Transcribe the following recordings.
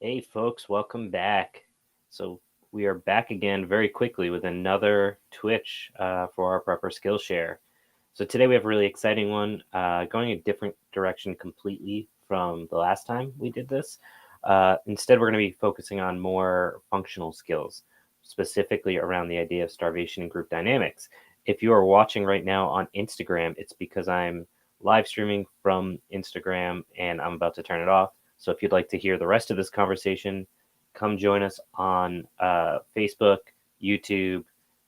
Hey folks, welcome back. So we are back again very quickly with another Twitch for our Prepper Skillshare. So today we have a really exciting one, going a different direction completely from the last time we did this. Instead, we're going to be focusing on more functional skills, specifically around the idea of starvation and group dynamics. If you are watching right now on Instagram, it's because I'm live streaming from Instagram and I'm about to turn it off. So if you'd like to hear the rest of this conversation, come join us on Facebook, YouTube,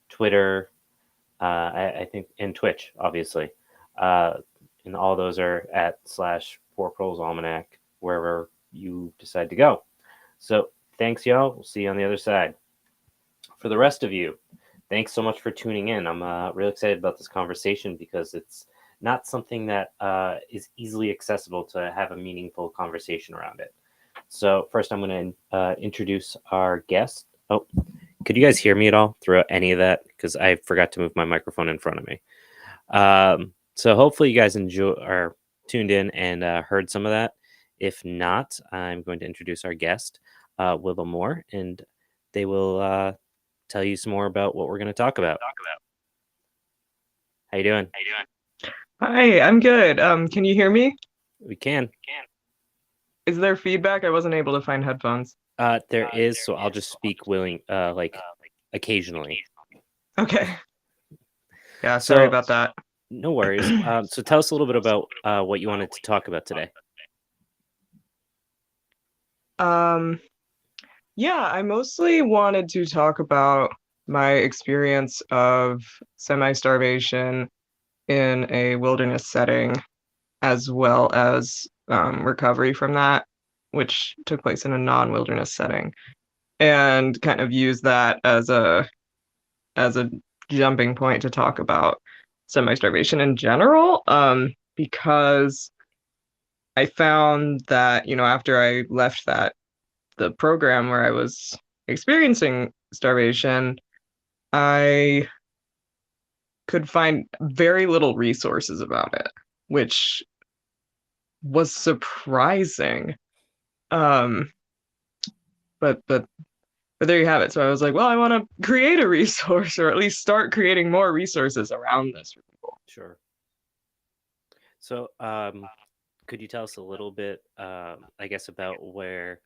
Twitter, I think, and Twitch, obviously. And all those are at /4Proles Almanac, wherever you decide to go. So thanks, y'all. We'll see you on the other side. For the rest of you, thanks so much for tuning in. I'm really excited about this conversation because it's not something that is easily accessible to have a meaningful conversation around it. So first I'm going to introduce our guest. Oh, could you guys hear me at all throughout any of that? Because I forgot to move my microphone in front of me. So hopefully you guys are tuned in and heard some of that. If not, I'm going to introduce our guest, Willow Moore, and they will tell you some more about what we're going to talk about. How you doing? Hi, I'm good. Can you hear me? We can. Is there feedback? I wasn't able to find headphones. There is, so I'll just speak like occasionally. Okay. Yeah, sorry So about that. no worries. So tell us a little bit about what you wanted to talk about today. Um, yeah, I mostly wanted to talk about my experience of semi-starvation in a wilderness setting, as well as recovery from that, which took place in a non-wilderness setting, and kind of use that as a jumping point to talk about semi-starvation in general, because I found that, after I left the program where I was experiencing starvation, I could find very little resources about it, which was surprising. Um, but there you have it. So I was like, well, I want to create a resource, or at least start creating more resources around this for people. Sure. So could you tell us a little bit, I guess, about where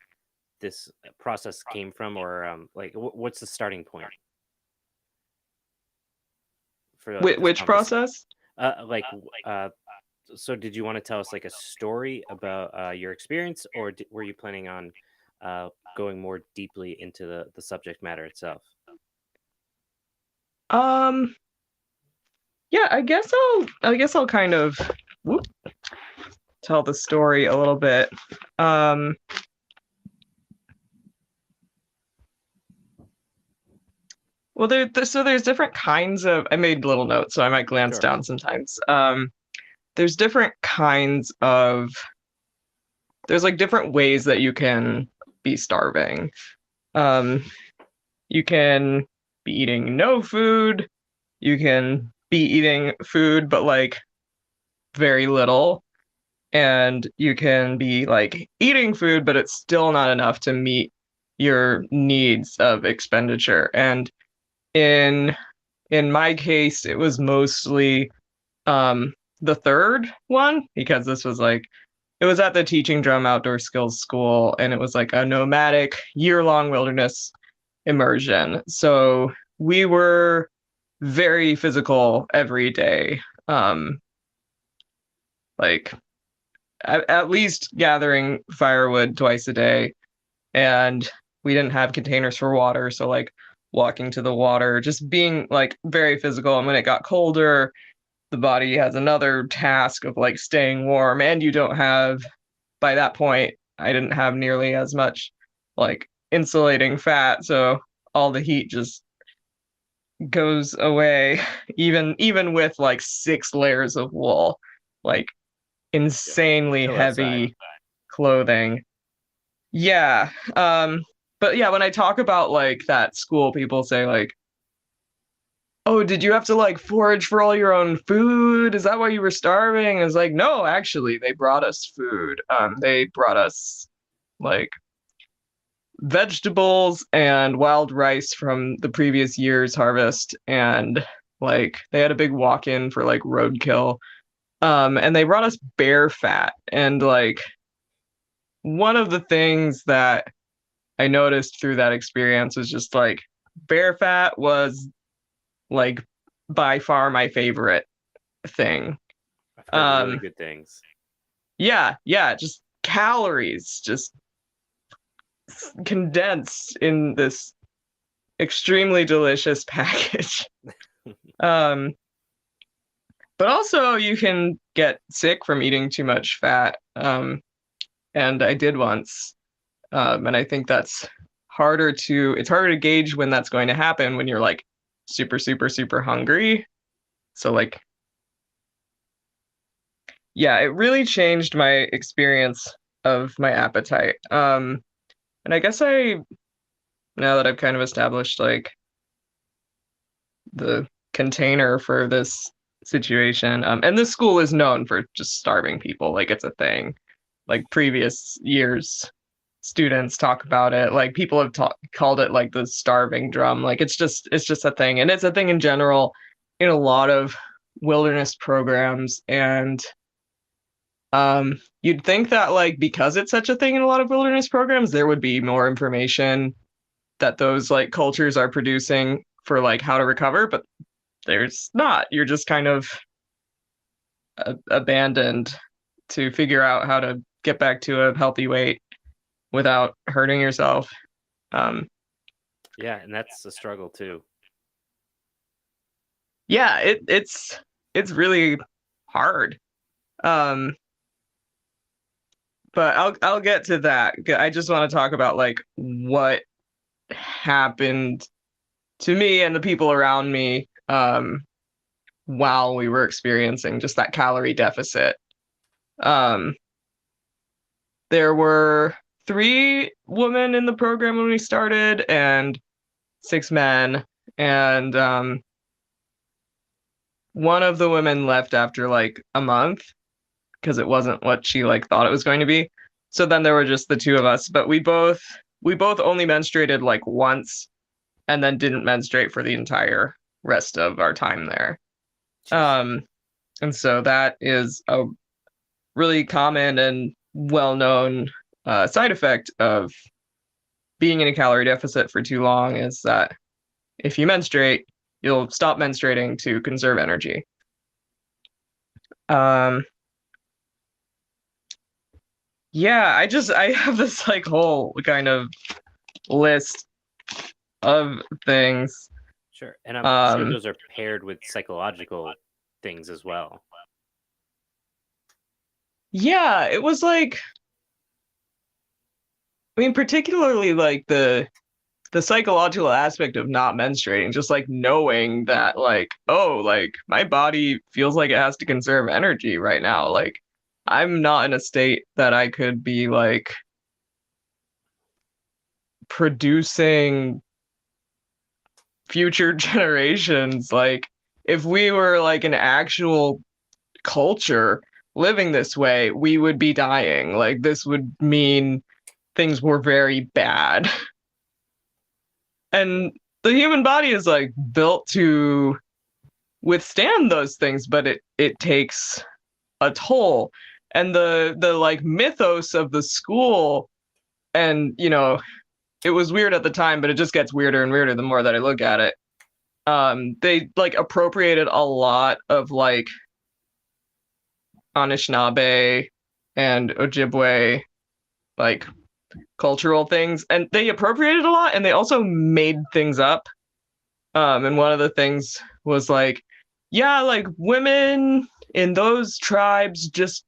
this process came from, or like what's the starting point for this Which conversation? process? Like, so did you want to tell us like a story about your experience, or were you planning on going more deeply into the subject matter itself? Um, yeah, I guess I'll kind of whoop, tell the story a little bit. Um, well, so there's different kinds of. I made little notes, so I might glance Sure. down sometimes. There's different kinds of. There's like different ways that you can be starving. Um, you can be eating no food. You can be eating food, but like very little. And you can be like eating food, but it's still not enough to meet your needs of expenditure. And in in my case, it was mostly um the third one, because this was like it was at the Teaching Drum Outdoor Skills School, and it was like a nomadic year-long wilderness immersion. So we were very physical every day. Like at least gathering firewood twice a day, and we didn't have containers for water, so like walking to the water, just being like very physical. And when it got colder, the body has another task of like staying warm, and you don't have, by that point, I didn't have nearly as much like insulating fat, so all the heat just goes away even with like 6 layers of wool, like Yeah. insanely Still outside. heavy clothing. Yeah. But yeah, when I talk about like that school, people say like, "Oh, did you have to like forage for all your own food? Is that why you were starving?" And it's like, "No, actually, they brought us food. They brought us like vegetables and wild rice from the previous year's harvest, and like they had a big walk-in for like roadkill. And they brought us bear fat, and like one of the things that I noticed through that experience was just like bear fat was like by far my favorite thing. I've heard really Um, good things. yeah, yeah, just calories, just condensed in this extremely delicious package. Um, but also you can get sick from eating too much fat. And I did once. And I think it's harder to gauge when that's going to happen when you're like super, super, super hungry. So like, yeah, it really changed my experience of my appetite. And I guess now that I've kind of established like the container for this situation, and this school is known for just starving people, like it's a thing. Like previous years, students talk about it. Like people have called it like the starving drum. Like it's just a thing, and it's a thing in general in a lot of wilderness programs. And you'd think that like because it's such a thing in a lot of wilderness programs, there would be more information that those like cultures are producing for like how to recover, but there's not. You're just kind of abandoned to figure out how to get back to a healthy weight without hurting yourself. Um, Yeah, and that's a struggle too. yeah, it's really hard. Um, but I'll get to that. I just want to talk about like what happened to me and the people around me while we were experiencing just that calorie deficit. Um, there were 3 women in the program when we started, and 6 men. And one of the women left after like a month because it wasn't what she like thought it was going to be. So then there were just the 2 of us, but we both only menstruated like once and then didn't menstruate for the entire rest of our time there. Jeez. Um, and so that is a really common and well-known side effect of being in a calorie deficit for too long is that if you menstruate, you'll stop menstruating to conserve energy. Um, yeah, I have this like whole kind of list of things. Sure. And I'm sure Um, those are paired with psychological things as well. yeah, it was like, I mean, particularly like the psychological aspect of not menstruating, just like knowing that like, oh, like my body feels like it has to conserve energy right now. Like I'm not in a state that I could be like producing future generations. Like if we were like an actual culture living this way, we would be dying. Like this would mean things were very bad. And the human body is like built to withstand those things, but it takes a toll. And the like mythos of the school, and it was weird at the time, but it just gets weirder and weirder the more that I look at it. They like appropriated a lot of like Anishinaabe and Ojibwe like cultural things, and they appropriated a lot, and they also made things up. And one of the things was like, yeah, like women in those tribes just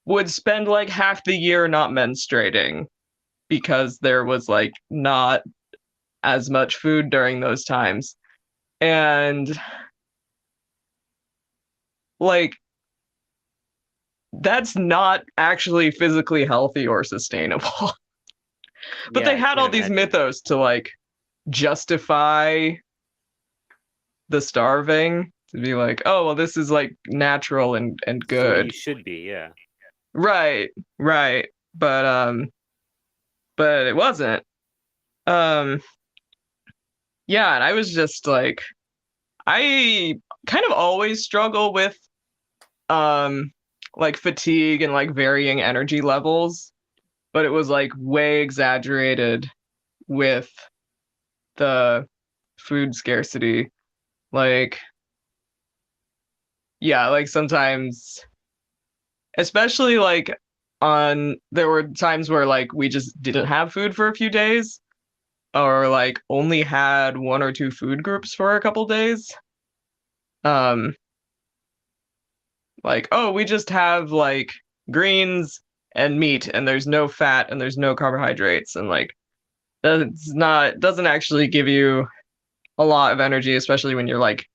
would spend like half the year not menstruating because there was like not as much food during those times. And like that's not actually physically healthy or sustainable. But Yeah, they I had can't all these imagine. mythos to like justify the starving, to be like, oh well, this is like natural and It's the way you good. should be, yeah. Right, right. But it wasn't. Um, yeah, and I was just like, I kind of always struggle with um like fatigue and like varying energy levels, but it was like way exaggerated with the food scarcity. Like, yeah, like sometimes, especially like on there were times where like we just didn't have food for a few days or like only had one or two food groups for a couple days. Um, like, oh, we just have like greens and meat and there's no fat and there's no carbohydrates and like that's not doesn't actually give you a lot of energy, especially when you're like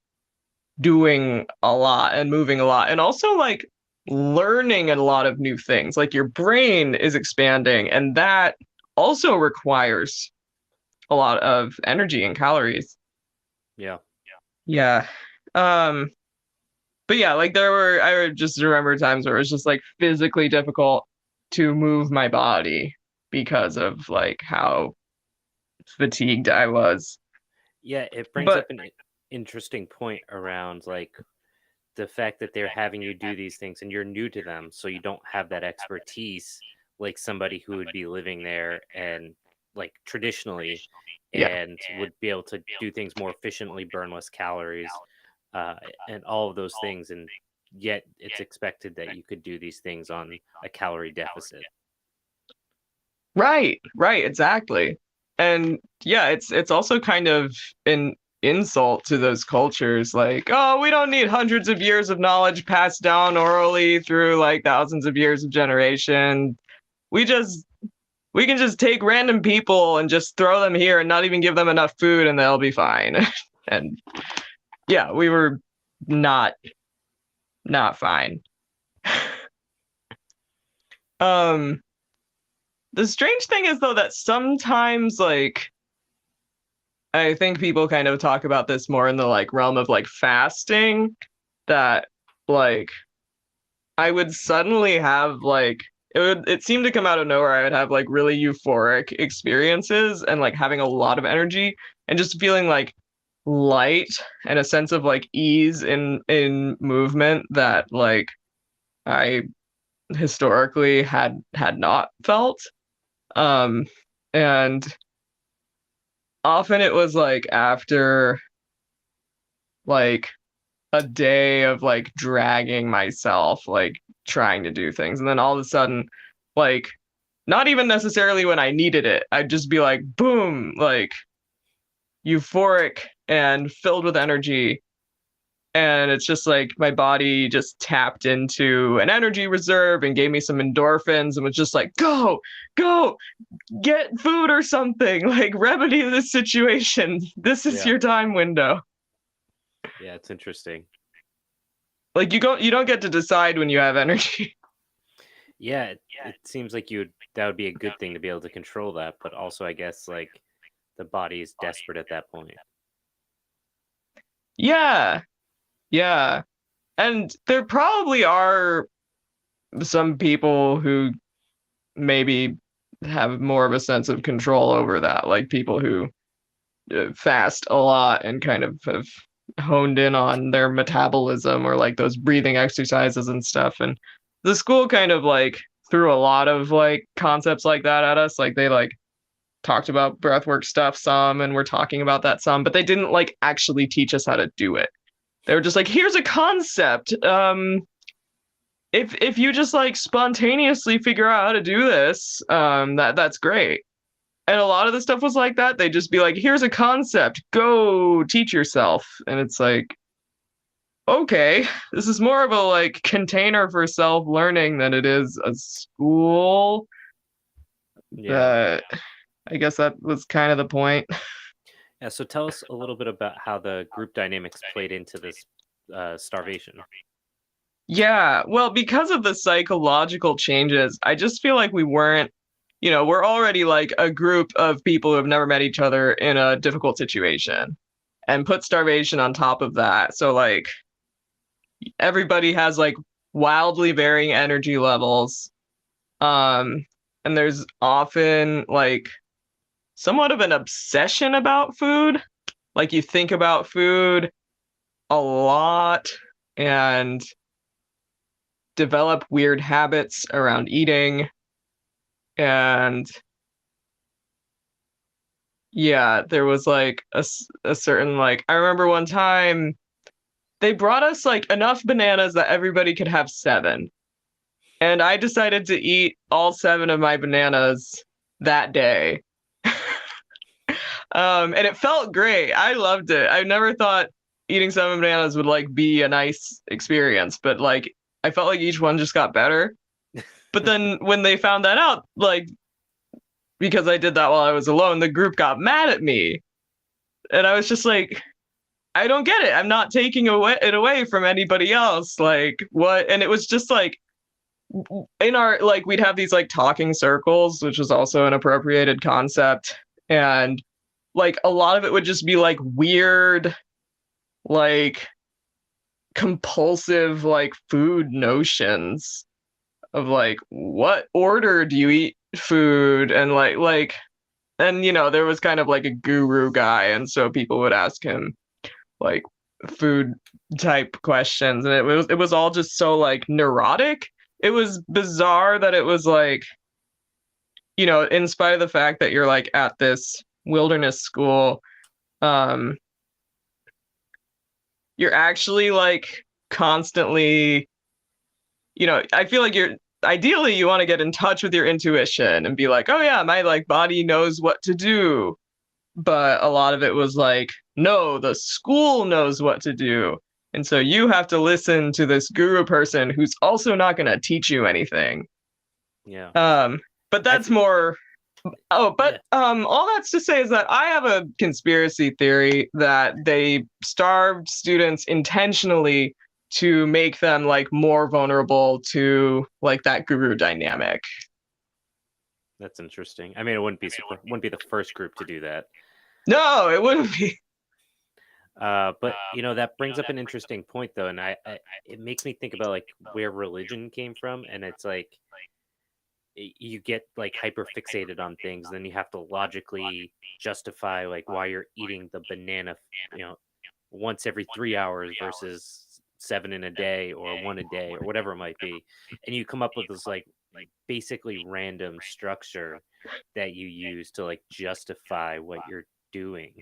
doing a lot and moving a lot and also like learning a lot of new things. Like your brain is expanding and that also requires a lot of energy and calories. Yeah. Yeah. Um, but yeah, like I would just remember times where it was just like physically difficult to move my body because of like how fatigued I was. Yeah, it brings But up an interesting point around like the fact that they're having you do these things and you're new to them, so you don't have that expertise like somebody who would be living there and like traditionally yeah, and would be able to do things more efficiently, burn less calories, uh, and all of those things. And yet it's expected that you could do these things on a calorie deficit. right, right, exactly. And yeah, it's also kind of an insult to those cultures like, oh, we don't need hundreds of years of knowledge passed down orally through like thousands of years of generation. We just we can just take random people and just throw them here and not even give them enough food and they'll be fine. And yeah, we were not not fine. Um the strange thing is though that sometimes like I think people kind of talk about this more in the like realm of like fasting that like I would suddenly have like it seemed to come out of nowhere. I would have like really euphoric experiences and like having a lot of energy and just feeling like light and a sense of like ease in movement that like I historically had not felt. Um and often it was like after like a day of like dragging myself, like trying to do things. And then all of a sudden, like, not even necessarily when I needed it, I'd just be like, boom, like euphoric and filled with energy. And it's just like my body just tapped into an energy reserve and gave me some endorphins and was just like, go, get food or something, like remedy this situation. This is Yeah. your time window. Yeah, it's interesting. Like you don't get to decide when you have energy. Yeah, it seems like that would be a good thing to be able to control that, but also I guess like the body is desperate at that point. Yeah, yeah. And there probably are some people who maybe have more of a sense of control over that, like people who fast a lot and kind of have honed in on their metabolism or like those breathing exercises and stuff. And the school kind of like threw a lot of like concepts like that at us. Like they like talked about breathwork stuff some and we're talking about that some, but they didn't like actually teach us how to do it. They were just like, here's a concept. If you just like spontaneously figure out how to do this, that's great. And a lot of the stuff was like that. They'd just be like, here's a concept, go teach yourself. And it's like, okay, this is more of a like container for self-learning than it is a school. Yeah. That I guess that was kind of the point. Yeah, so tell us a little bit about how the group dynamics played into this starvation. Yeah, well, because of the psychological changes, I just feel like we weren't, we're already like a group of people who have never met each other in a difficult situation and put starvation on top of that. So, like, everybody has like wildly varying energy levels. Um, and there's often like somewhat of an obsession about food. Like you think about food a lot and develop weird habits around eating. And yeah, there was like a certain like, I remember one time they brought us like enough bananas that everybody could have seven. And I decided to eat all seven of my bananas that day. And it felt great. I loved it. I never thought eating seven bananas would like be a nice experience, but like I felt like each one just got better. But then when they found that out, like because I did that while I was alone, the group got mad at me. And I was just like, I don't get it. I'm not taking it away from anybody else. Like what? And it was just like in our like we'd have these like talking circles, which was also an appropriated concept. And like a lot of it would just be like weird, like compulsive like food notions of like what order do you eat food and and there was kind of like a guru guy, and so people would ask him like food type questions, and it was all just so like neurotic. It was bizarre that it was like, in spite of the fact that you're like at this wilderness school, um you're actually like constantly, I feel like you're ideally you want to get in touch with your intuition and be like, oh yeah, my like body knows what to do. But a lot of it was like, no, the school knows what to do. And so you have to listen to this guru person who's also not going to teach you anything. Yeah. Um, but I that's th- more. Oh, but yeah. all that's to say is that I have a conspiracy theory that they starved students intentionally to make them like more vulnerable to like that guru dynamic. That's interesting. I mean, it wouldn't be the first group to do that. No, it wouldn't be. But that brings up an interesting point though, and it makes me think about like where religion came from, and it's like you get like hyper fixated on things, then you have to logically justify like why you're eating the banana, you know, once every 3 hours versus seven in a day or one a day or whatever it might be, and you come up with this like basically random structure that you use to like justify what you're doing,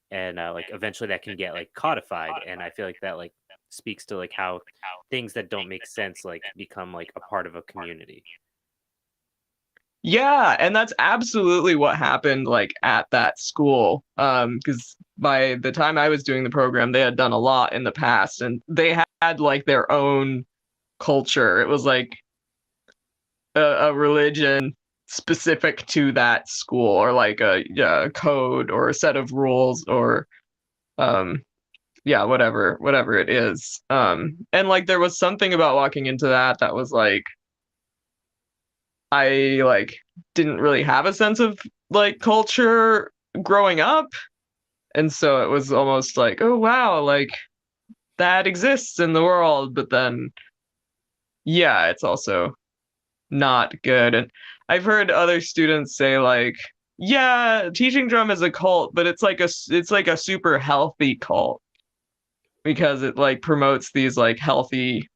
and like eventually that can get like codified, and I feel like that like speaks to like how things that don't make sense like become like a part of a community. Yeah, and that's absolutely what happened like at that school. Because by the time I was doing the program, they had done a lot in the past and they had like their own culture. It was like a religion specific to that school or like a code or a set of rules or um yeah, whatever it is. And like there was something about walking into that was like I like didn't really have a sense of like culture growing up. And so it was almost like, oh wow, like that exists in the world, but then yeah, it's also not good. And I've heard other students say like, yeah, teaching drum is a cult, but it's like a super healthy cult because it like promotes these like healthy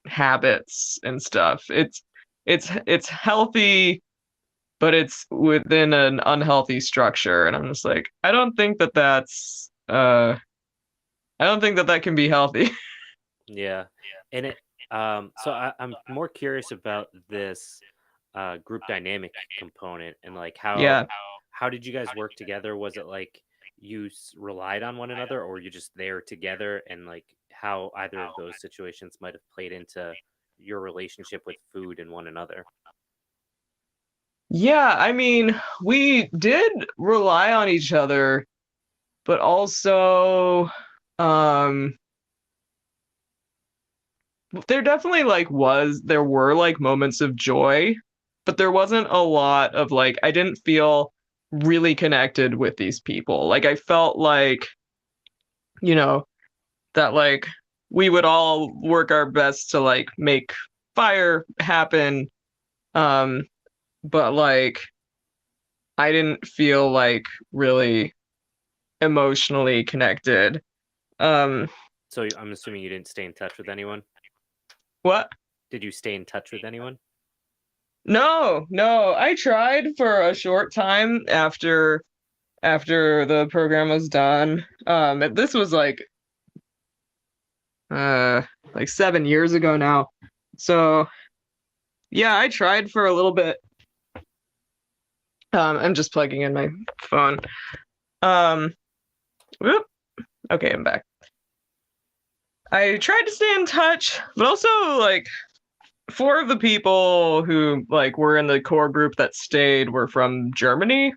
habits and stuff. It's healthy, but it's within an unhealthy structure, and I'm just like, I don't think that that can be healthy. Yeah, and I'm more curious about this group dynamic component, and like Yeah. how did you guys work together? Was it like you relied on one another, or you just there together, and like how either of those situations might have played into your relationship with food and one another? Yeah, I mean, we did rely on each other, but also um there definitely there were like moments of joy, but there wasn't a lot of like I didn't feel really connected with these people. Like I felt like, you know, that like we would all work our best to like make fire happen. Um, but like I didn't feel like really emotionally connected. Um, So I'm assuming you didn't stay in touch with anyone. what? Did you stay in touch with anyone? No, no. I tried for a short time after the program was done. This was uh like 7 years ago now. So yeah, I tried for a little bit. I'm just plugging in my phone. Um, whoop. Okay, I'm back. I tried to stay in touch, but also like four of the people who like were in the core group that stayed were from Germany.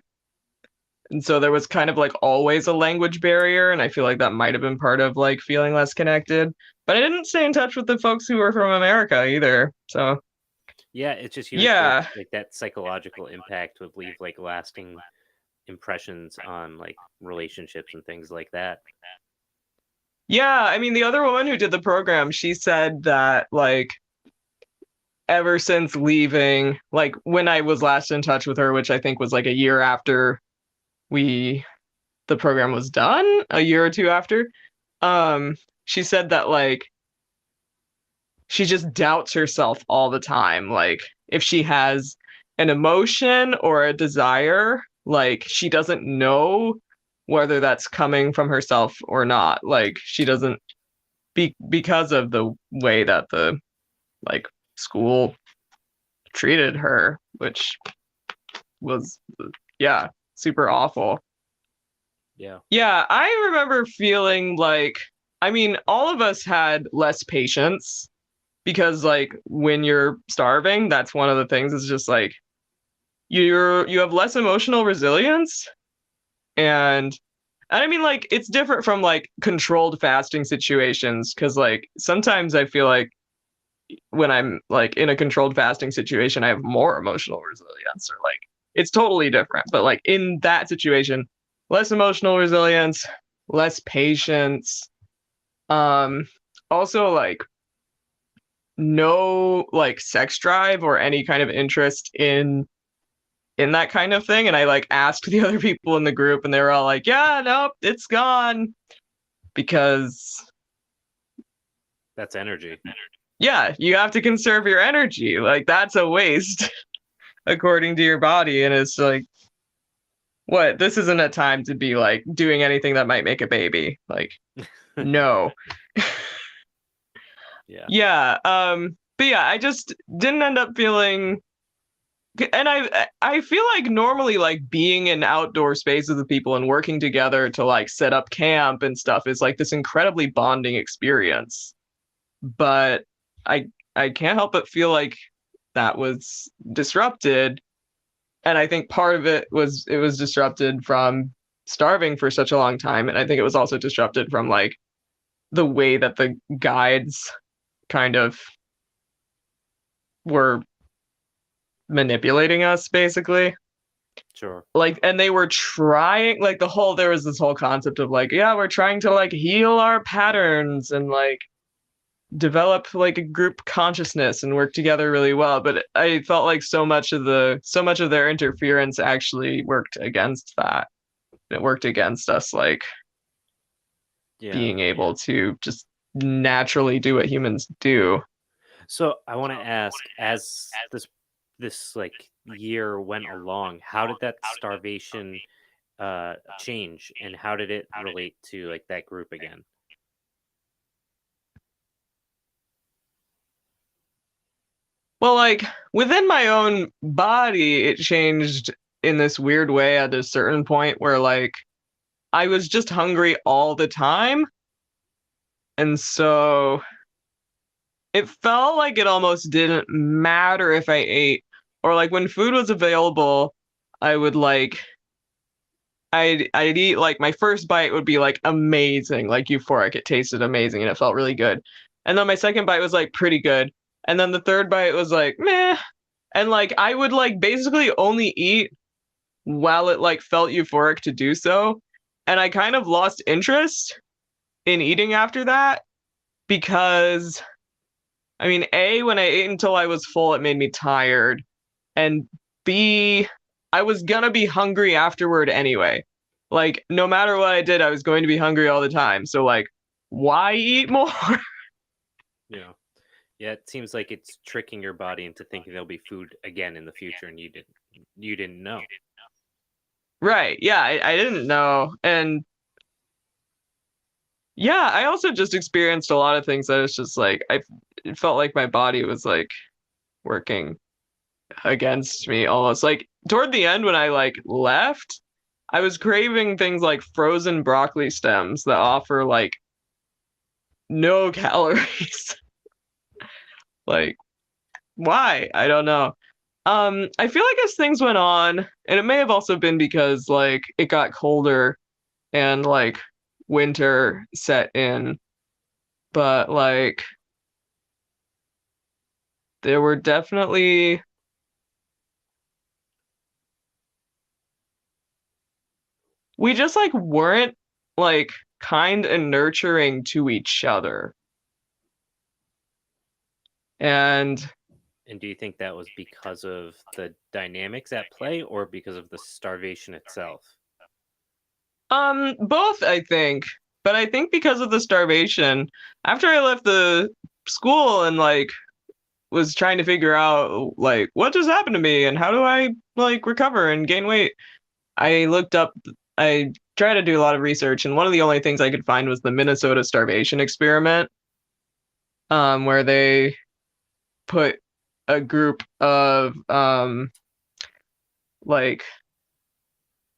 And so there was kind of like always a language barrier, and I feel like that might have been part of like feeling less connected. But I didn't stay in touch with the folks who were from America either. So Yeah, it's just you would think yeah. like that psychological impact would leave like lasting impressions on like relationships and things like that. Yeah, I mean the other woman who did the program, she said that like ever since leaving, like when I was last in touch with her, which I think was like a year after we the program was done, a year or two after, um, she said that like she just doubts herself all the time. Like if she has an emotion or a desire, like she doesn't know whether that's coming from herself or not. Like she doesn't because of the way that the like school treated her, which was yeah, super awful. Yeah. Yeah, I remember feeling like I mean, all of us had less patience because like when you're starving, that's one of the things is just like you have less emotional resilience and I mean like it's different from like controlled fasting situations cuz like sometimes I feel like when I'm like in a controlled fasting situation, I have more emotional resilience or like it's totally different. But like in that situation, less emotional resilience, less patience, um also like no like sex drive or any kind of interest in that kind of thing. And I like asked the other people in the group and they were all like, yeah, nope, it's gone because That's energy. yeah, you have to conserve your energy. Like that's a waste according to your body. And it's like, what? This isn't a time to be like doing anything that might make a baby. Like, no. Yeah. Yeah. But yeah, I just didn't end up feeling and I feel like normally like being in outdoor spaces with people and working together to like set up camp and stuff is like this incredibly bonding experience. But I I can't help but feel like that was disrupted. And I think part of it was disrupted from starving for such a long time. And I think it was also disrupted from like the way that the guides kind of were manipulating us basically. Sure. Like and they were trying like there was this whole concept of like, yeah, we're trying to like heal our patterns and like develop like a group consciousness and work together really well. But I felt like so much of their interference actually worked against that. It worked against us like Yeah. being able to just naturally do what humans do. So I want to ask, as this like year went along, how did that starvation change, and how did it relate to like that group again? Well, like within my own body, it changed in this weird way at a certain point where like I was just hungry all the time. And so it felt like it almost didn't matter if I ate or like when food was available, I would like I'd eat like my first bite would be like amazing, like euphoric. It tasted amazing and it felt really good. And then my second bite was like pretty good. And then the third bite was like meh. And like I would like basically only eat while it like felt euphoric to do so. And I kind of lost interest in eating after that because I mean, A, when I ate until I was full, it made me tired. And B, I was gonna be hungry afterward anyway. Like, no matter what I did, I was going to be hungry all the time. So, like, why eat more? Yeah. Yeah, it seems like it's tricking your body into thinking there'll be food again in the future, and you didn't know. Right. Yeah, I didn't know. And yeah, I also just experienced a lot of things that it's just like, it felt like my body was like working against me almost. Like, toward the end, when I like left, I was craving things like frozen broccoli stems that offer like no calories. Like, why? I don't know. I feel like as things went on, and it may have also been because like it got colder and like winter set in, but like there were definitely we just like weren't like kind and nurturing to each other. And And do you think that was because of the dynamics at play or because of the starvation itself? both I think, but I think because of the starvation, after I left the school and like was trying to figure out like what just happened to me and how do I like recover and gain weight, I looked up I tried to do a lot of research and one of the only things I could find was the Minnesota starvation experiment, where they put a group of like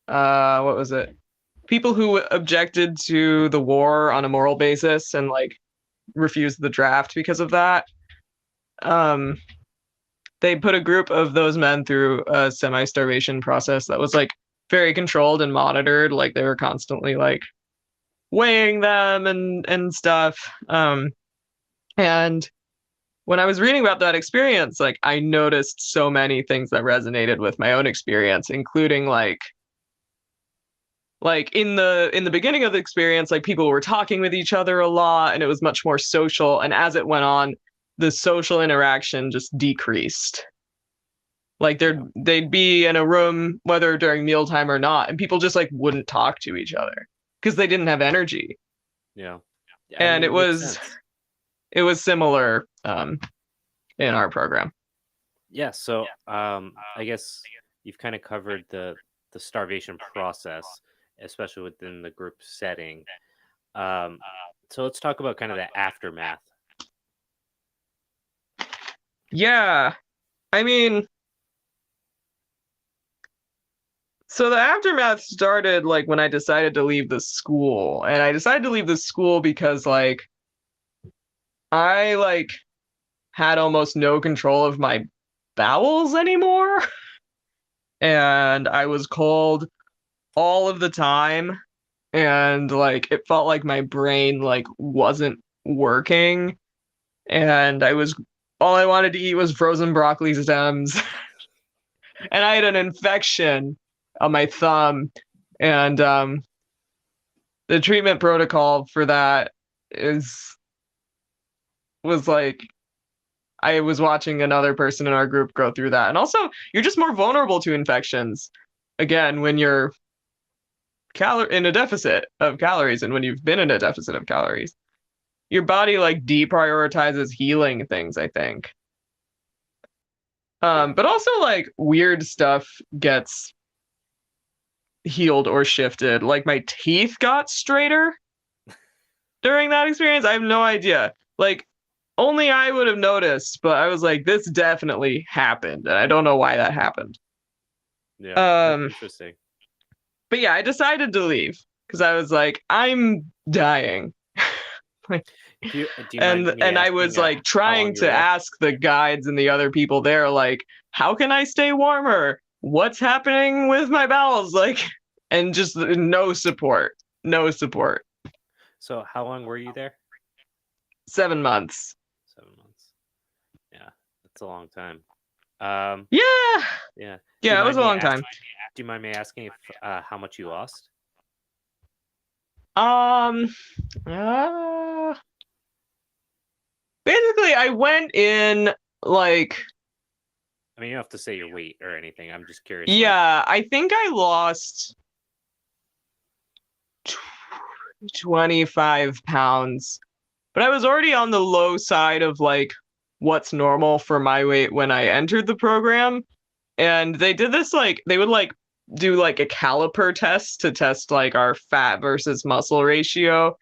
what was it? People who objected to the war on a moral basis and like refused the draft because of that. Um, they put a group of those men through a semi-starvation process that was like very controlled and monitored. Like they were constantly like weighing them and stuff. And when I was reading about that experience, like I noticed so many things that resonated with my own experience, including like in the beginning of the experience, like people were talking with each other a lot and it was much more social. And as it went on, the social interaction just decreased. Like Yeah. they'd be in a room, whether during mealtime or not, and people just like wouldn't talk to each other because they didn't have energy. Yeah. I And mean, it it makes was sense. it was similar in our program. Yeah, so I guess you've kind of covered the starvation process, especially within the group setting. Um, so let's talk about kind of the aftermath. Yeah, I mean, so the aftermath started like when I decided to leave the school, and I decided to leave the school because like I like had almost no control of my bowels anymore, and I was cold all of the time, and like it felt like my brain like wasn't working, and I was all I wanted to eat was frozen broccoli stems, and I had an infection on my thumb, and the treatment protocol for that is was like I was watching another person in our group go through that. And also, you're just more vulnerable to infections again when you're in a deficit of calories and when you've been in a deficit of calories. Your body like deprioritizes healing things, I think. Yeah. But also like weird stuff gets healed or shifted. Like my teeth got straighter during that experience. I have no idea. Like only I would have noticed, but I was like, this definitely happened, and I don't know why that happened. Yeah. Um, Interesting. but yeah, I decided to leave because I was like, I'm dying. Do you mind and me and I was asking like how long trying you were to there? ask the guides and the other people there, like, how can I stay warmer? What's happening with my bowels? Like, and just no support, no support. So how long were you there? 7 months. 7 months. Yeah, that's a long time. Um, Yeah, yeah. Do you yeah, it was mind a me long ask? time. Do you mind me asking if how much you lost? Um, uh, basically, I went in like I mean, you don't have to say your weight or anything. I'm just curious, like, Yeah, I think I lost 25 pounds, but I was already on the low side of like what's normal for my weight when I entered the program. And they did this like they would like do like a caliper test to test like our fat versus muscle ratio.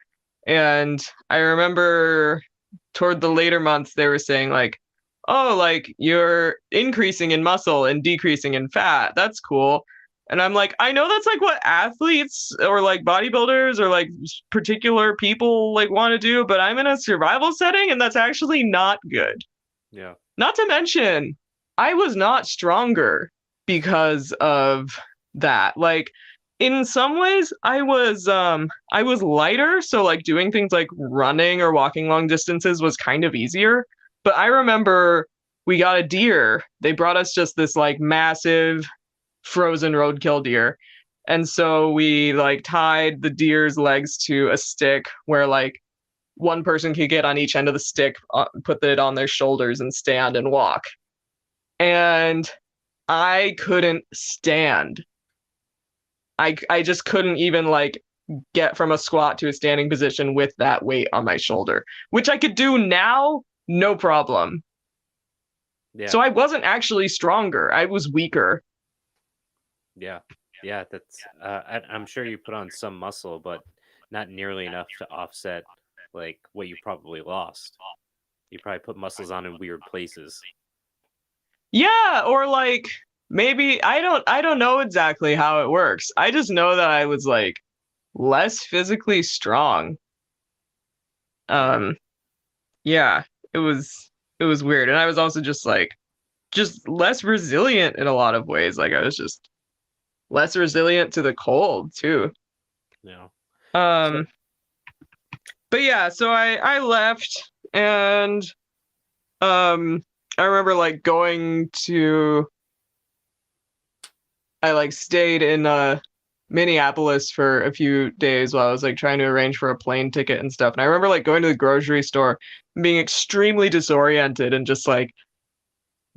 And I remember toward the later months they were saying like, oh, like you're increasing in muscle and decreasing in fat. That's cool. And I'm like, I know that's like what athletes or like bodybuilders or like particular people like want to do, but I'm in a survival setting and that's actually not good. yeah, Not to mention, I was not stronger because of that. Like in some ways I was lighter, so like doing things like running or walking long distances was kind of easier. But I remember we got a deer. They brought us just this like massive frozen roadkill deer. And so we like tied the deer's legs to a stick where like one person could get on each end of the stick, put it on their shoulders, and stand and walk. And I couldn't stand. I just couldn't even like get from a squat to a standing position with that weight on my shoulder, which I could do now, no problem. yeah, So I wasn't actually stronger. I was weaker. yeah, yeah. That's I'm sure you put on some muscle, but not nearly enough to offset like what you probably lost. You probably put muscles on in weird places. Yeah, or like maybe I don't know exactly how it works. I just know that I was like less physically strong. Yeah, Um yeah, it was it was weird. And I was also just less resilient in a lot of ways. Like I was just less resilient to the cold too. yeah. So Um but yeah, so I left and um I remember like going to I like stayed in Minneapolis for a few days while I was like trying to arrange for a plane ticket and stuff. And I remember like going to the grocery store and being extremely disoriented and just like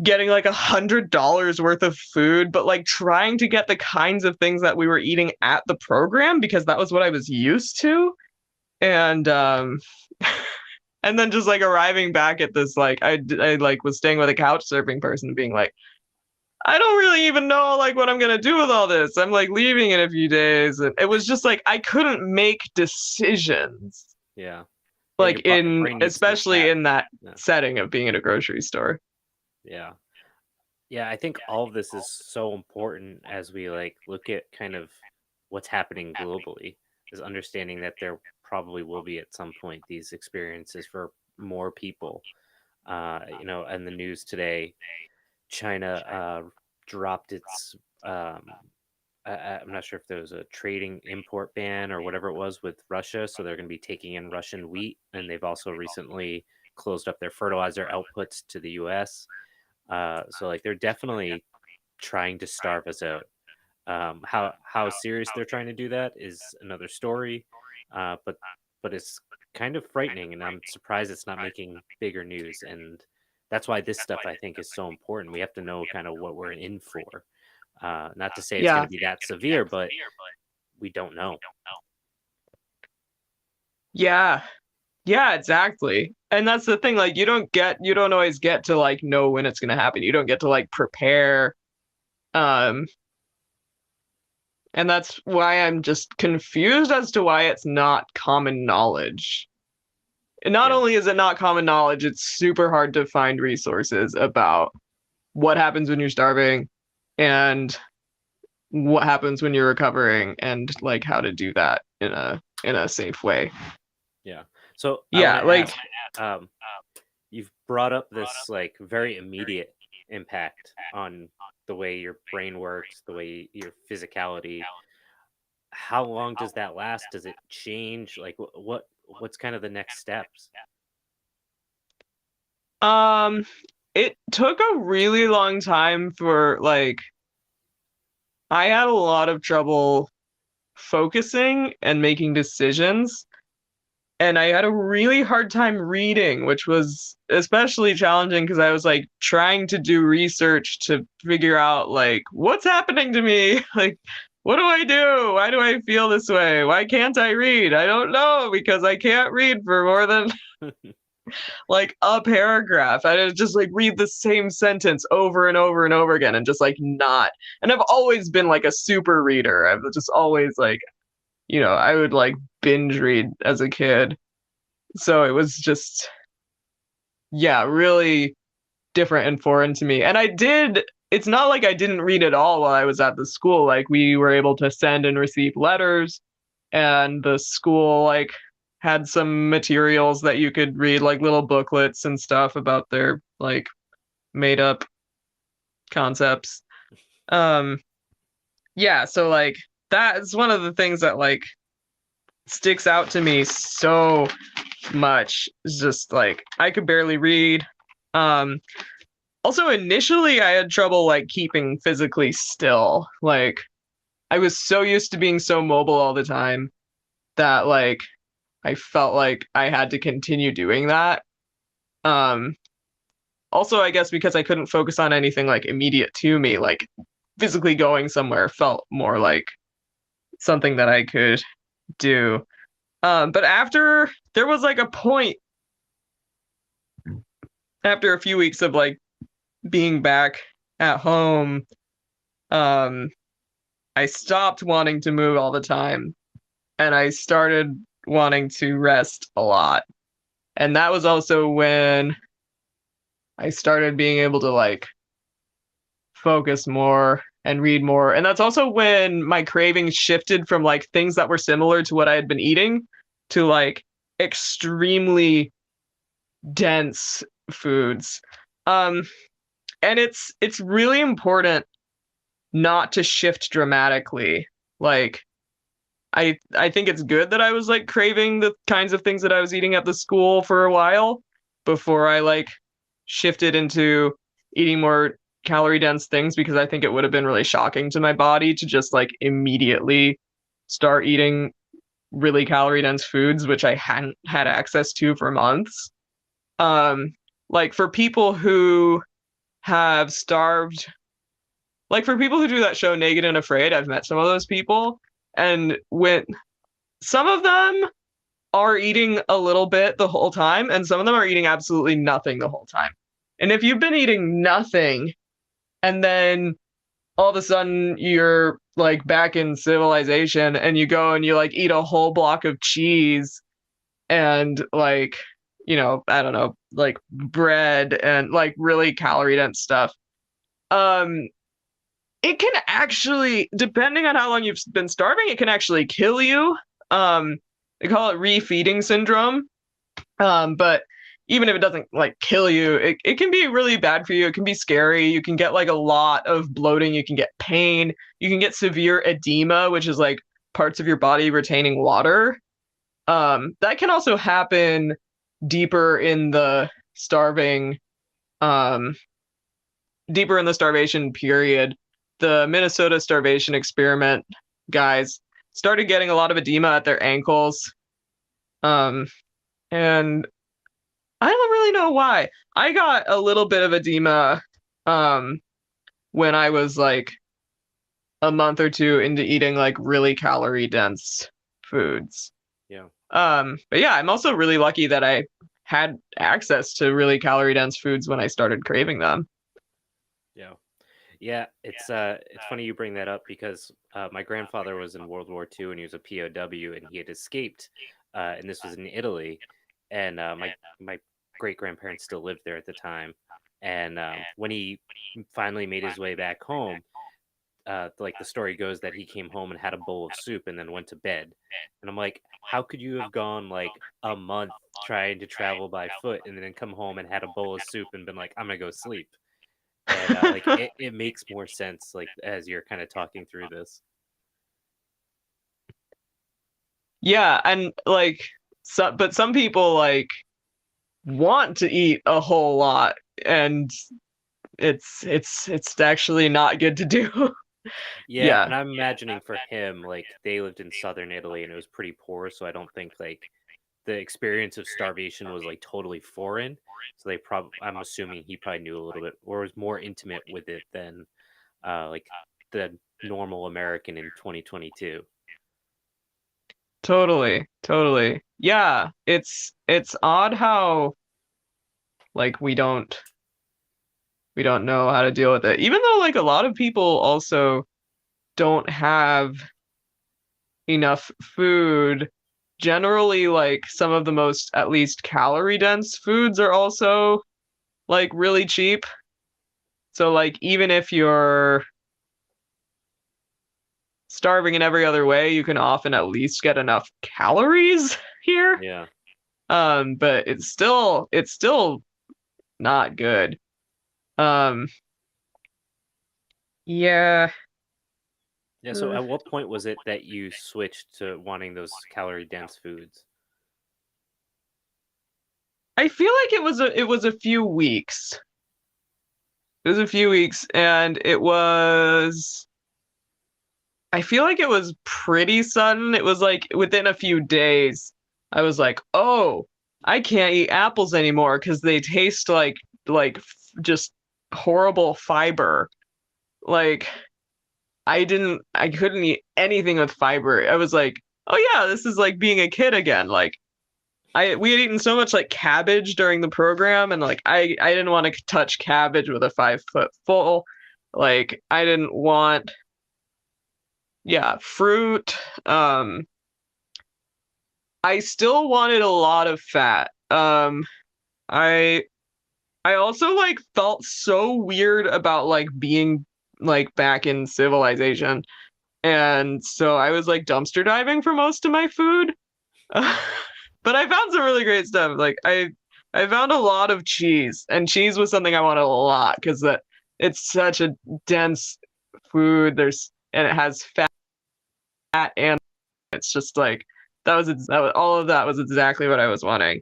getting like $100 worth of food, but like trying to get the kinds of things that we were eating at the program because that was what I was used to. And and then just like arriving back at this like I like was staying with a couch surfing person being like I don't really even know like what I'm gonna do with all this. I'm like leaving in a few days, and it was just like I couldn't make decisions, yeah, yeah. like Your in brain needs to especially adapt. in that Yeah, setting of being in a grocery store. yeah. Yeah, I think all of this is so important as we like look at kind of what's happening globally, is understanding that there probably will be at some point these experiences for more people. In the news today, China dropped its I'm not sure if there was a trading import ban or whatever it was with Russia, so they're going to be taking in Russian wheat, and they've also recently closed up their fertilizer outputs to the U.S. So like they're definitely trying to starve us out. How serious they're trying to do that is another story, but it's kind of frightening, and I'm surprised it's not making bigger news. And that's why this stuff I think is so important. We have to know kind of what we're in for. Not to say it's going Yeah, to be that severe, but we don't know. yeah, yeah, exactly. And that's the thing. Like you don't always get to like know when it's gonna happen. You don't get to like prepare. Um, and that's why I'm just confused as to why it's not common knowledge. And not Yeah, only is it not common knowledge, it's super hard to find resources about what happens when you're starving and what happens when you're recovering and like how to do that in a safe way. yeah. So I want Yeah, to like ask. Um, you've brought up this like very immediate impact on the way your brain works, the way your physicality. How long does that last? Does it change? Like what's kind of the next steps? um it took a really long time for like I had a lot of trouble focusing and making decisions. and I had a really hard time reading, which was especially challenging because I was like trying to do research to figure out like what's happening to me. Like, what do I do? Why do I feel this way? Why can't I read? I don't know because I can't read for more than like a paragraph. I would just like read the same sentence over and over and over again and just like not. And I've always been like a super reader. I've just always like, I would like binge read as a kid. So it was just, yeah, really different and foreign to me. And it's not like I didn't read at all while I was at the school. Like we were able to send and receive letters, and the school like had some materials that you could read, like little booklets and stuff about their like made up concepts. Um, yeah, so like that's one of the things that like sticks out to me so much. It's just like I could barely read. Um, Also, initially, I had trouble like keeping physically still. Like, I was so used to being so mobile all the time that like I felt like I had to continue doing that. Um, Also, I guess because I couldn't focus on anything like immediate to me, like physically going somewhere felt more like something that I could do. But after there was like a point after a few weeks of like being back at home, um, I stopped wanting to move all the time and I started wanting to rest a lot. And that was also when I started being able to like focus more and read more. And that's also when my cravings shifted from like things that were similar to what I had been eating to like extremely dense foods. Um and it's really important not to shift dramatically. Like I think it's good that I was like craving the kinds of things that I was eating at the school for a while before I like shifted into eating more calorie dense things, because I think it would have been really shocking to my body to just like immediately start eating really calorie dense foods which I hadn't had access to for months. Um like for people who have starved, like for people who do that show Naked and Afraid, I've met some of those people, and when some of them are eating a little bit the whole time, and some of them are eating absolutely nothing the whole time. And if you've been eating nothing and then all of a sudden you're like back in civilization and you go and you like eat a whole block of cheese and like, I don't know, like bread and like really calorie dense stuff. Um, it can actually, depending on how long you've been starving, it can actually kill you. Um, they call it refeeding syndrome. But even if it doesn't like kill you, it can be really bad for you. It can be scary. You can get like a lot of bloating. You can get pain. You can get severe edema, which is like parts of your body retaining water. That can also happen deeper in the starving, um, deeper in the starvation period. The Minnesota starvation experiment guys started getting a lot of edema at their ankles. Um, and I don't really know why. I got a little bit of edema um when I was like a month or two into eating like really calorie dense foods. Yeah. But yeah, I'm also really lucky that I had access to really calorie dense foods when I started craving them. Yeah. Yeah, it's funny you bring that up because my grandfather was in World War II and he was a POW and he had escaped, and this was in Italy, and my great grandparents still lived there at the time, and when he finally made his way back home, like the story goes that he came home and had a bowl of soup and then went to bed, and I'm like, how could you have gone like a month trying to travel by foot and then come home and had a bowl of soup and been like, I'm gonna go sleep? And like it makes more sense like as you're kind of talking through this. Yeah, and like but some people like want to eat a whole lot, and it's actually not good to do. Yeah, Yeah. and I'm imagining for him like they lived in southern Italy and it was pretty poor, so I don't think like the experience of starvation was like totally foreign. So they probably, I'm assuming he probably knew a little bit or was more intimate with it than like the normal American in 2022. Totally, totally. Yeah, it's odd how like we don't know how to deal with it. Even though like a lot of people also don't have enough food. Generally, like some of the most at least calorie dense foods are also like really cheap. So like even if you're starving in every other way, you can often at least get enough calories here. Yeah. But it's still not good. Um, yeah. Yeah. So uh, at what point was it that you switched to wanting those calorie dense foods? I feel like it was a few weeks. It was a few weeks, and it was. I feel like it was pretty sudden. It was like within a few days, I was like, "Oh, I can't eat apples anymore because they taste just horrible fiber." Like I couldn't eat anything with fiber. I was like, "Oh yeah, this is like being a kid again." Like we had eaten so much like cabbage during the program, and like I didn't want to touch cabbage with a 5 foot full. Like I didn't want, yeah, fruit. I still wanted a lot of fat. I I also like felt so weird about like being like back in civilization, and so I was like dumpster diving for most of my food. But I found some really great stuff. Like I found a lot of cheese, and cheese was something I wanted a lot because that it's such a dense food. And it has fat, and it's just like that was all of that was exactly what I was wanting.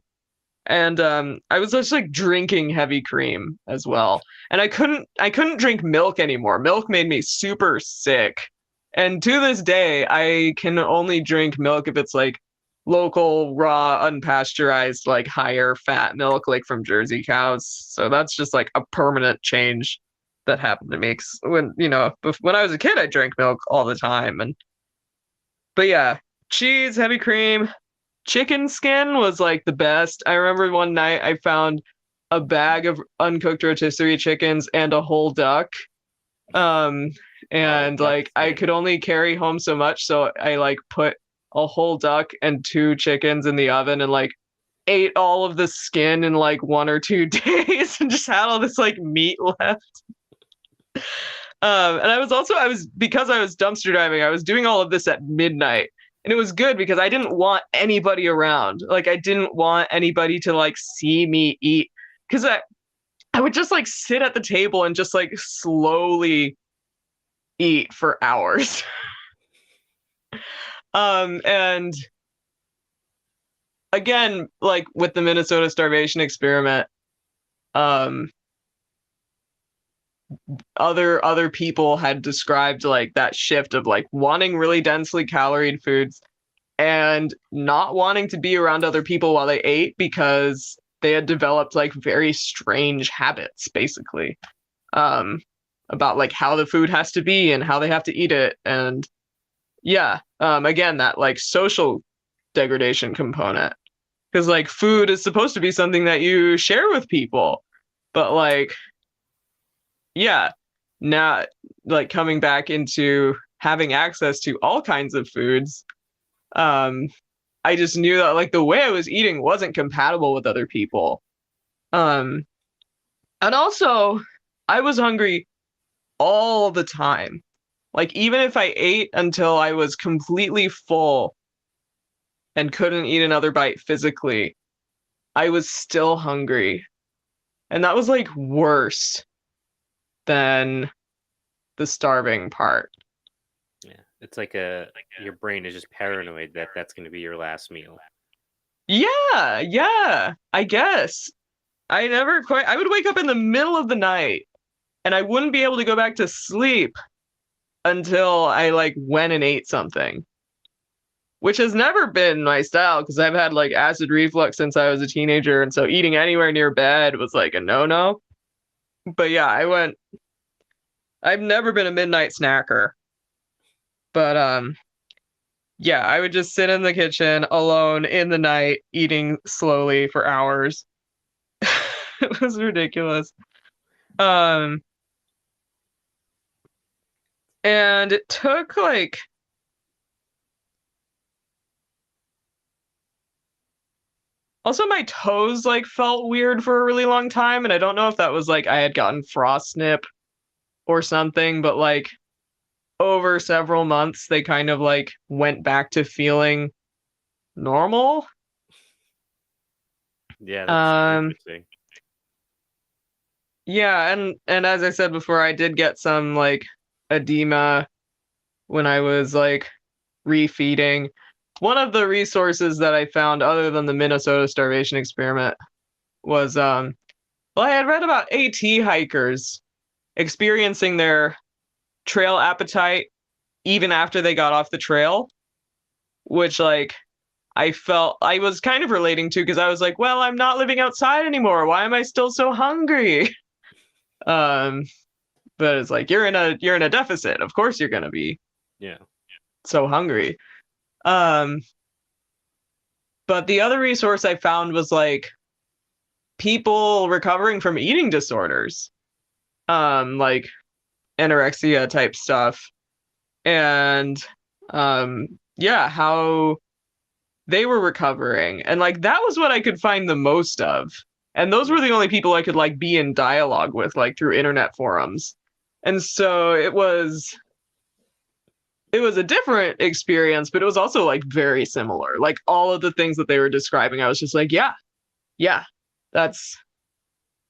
And I was just like drinking heavy cream as well. And I couldn't drink milk anymore. Milk made me super sick. And to this day, I can only drink milk if it's like local, raw, unpasteurized, like higher fat milk, like from Jersey cows. So that's just like a permanent change that happened to me. 'Cause when I was a kid, I drank milk all the time. But yeah, cheese, heavy cream, chicken skin was like the best. I remember one night I found a bag of uncooked rotisserie chickens and a whole duck. Um, Oh, and duck like I skin. could only carry home so much, so I like put a whole duck and two chickens in the oven and like ate all of the skin in like 1 or 2 days and just had all this like meat left. And I was because I was dumpster diving, I was doing all of this at midnight. And it was good because I didn't want anybody around. Like I didn't want anybody to like see me eat. Cause I would just like sit at the table and just like slowly eat for hours. And again, like with the Minnesota starvation experiment, um, other people had described like that shift of like wanting really densely caloried foods and not wanting to be around other people while they ate because they had developed like very strange habits basically, um about like how the food has to be and how they have to eat it. And yeah, again, that like social degradation component, because like food is supposed to be something that you share with people, but like, yeah, now like coming back into having access to all kinds of foods, um I just knew that like the way I was eating wasn't compatible with other people. Um, and also I was hungry all the time. Like even if I ate until I was completely full and couldn't eat another bite physically, I was still hungry. And that was like worse than the starving part. Yeah. It's like a your brain is just paranoid that that's going to be your last meal. Yeah, yeah, I guess. I would wake up in the middle of the night and I wouldn't be able to go back to sleep until I like went and ate something. which has never been my style because I've had like acid reflux since I was a teenager, and so eating anywhere near bed was like a no-no. But yeah, I've never been a midnight snacker, but yeah, I would just sit in the kitchen alone in the night eating slowly for hours. It was ridiculous. Um and it took like also my toes like felt weird for a really long time, and I don't know if that was like I had gotten frostnip or something, but like over several months they kind of like went back to feeling normal. Yeah, that's Um interesting. yeah, and as I said before, I did get some like edema when I was like refeeding. One of the resources that I found other than the Minnesota starvation experiment was well, I had read about AT hikers experiencing their trail appetite even after they got off the trail, which like I felt I was kind of relating to because I was like, well, I'm not living outside anymore. Why am I still so hungry? Um, but it's like you're in a deficit. Of course you're gonna be Yeah. so hungry. Um, but the other resource I found was like people recovering from eating disorders, like anorexia type stuff, and yeah, how they were recovering, and like that was what I could find the most of, and those Yeah. were the only people I could like be in dialogue with, like through internet forums, and so it was a different experience, but it was also like very similar. Like all of the things that they were describing, I was just like, yeah, yeah, that's.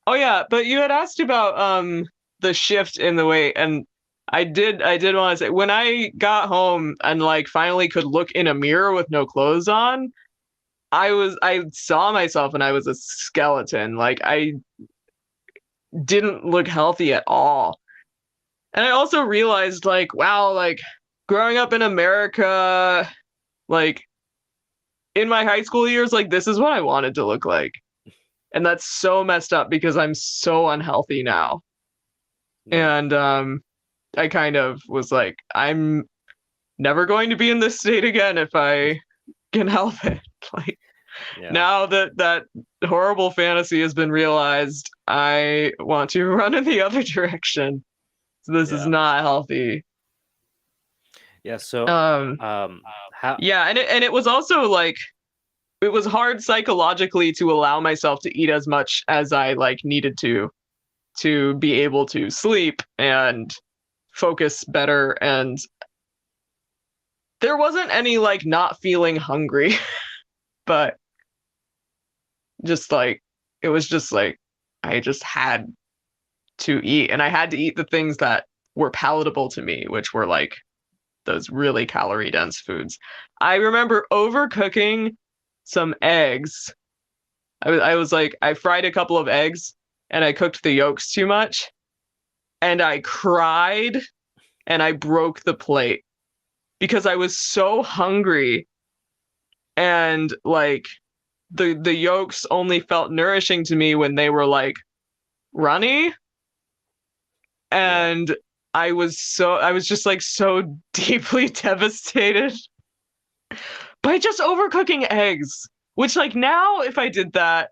Oh yeah, but you had asked about the shift in the weight, and I did want to say when I got home and like finally could look in a mirror with no clothes on, I saw myself and I was a skeleton. Like I didn't look healthy at all. And I also realized like wow, like growing up in America, like in my high school years, like this is what I wanted to look like. And that's so messed up because I'm so unhealthy now. Yeah. And I kind of was like, I'm never going to be in this state again if I can help it. Like Yeah. now that that horrible fantasy has been realized, I want to run in the other direction. So this is Yeah. not healthy. Yeah. So, Um how? yeah, and it was also like it was hard psychologically to allow myself to eat as much as I like needed to be able to sleep and focus better, and there wasn't any like not feeling hungry, but just like it was just like I just had to eat, and I had to eat the things that were palatable to me, which were like those really calorie dense foods. I remember overcooking some eggs. I was like I fried a couple of eggs and I cooked the yolks too much, and I cried and I broke the plate because I was so hungry, and like the yolks only felt nourishing to me when they were like runny, Yeah. and I was just like so deeply devastated by just overcooking eggs, which like now if I did that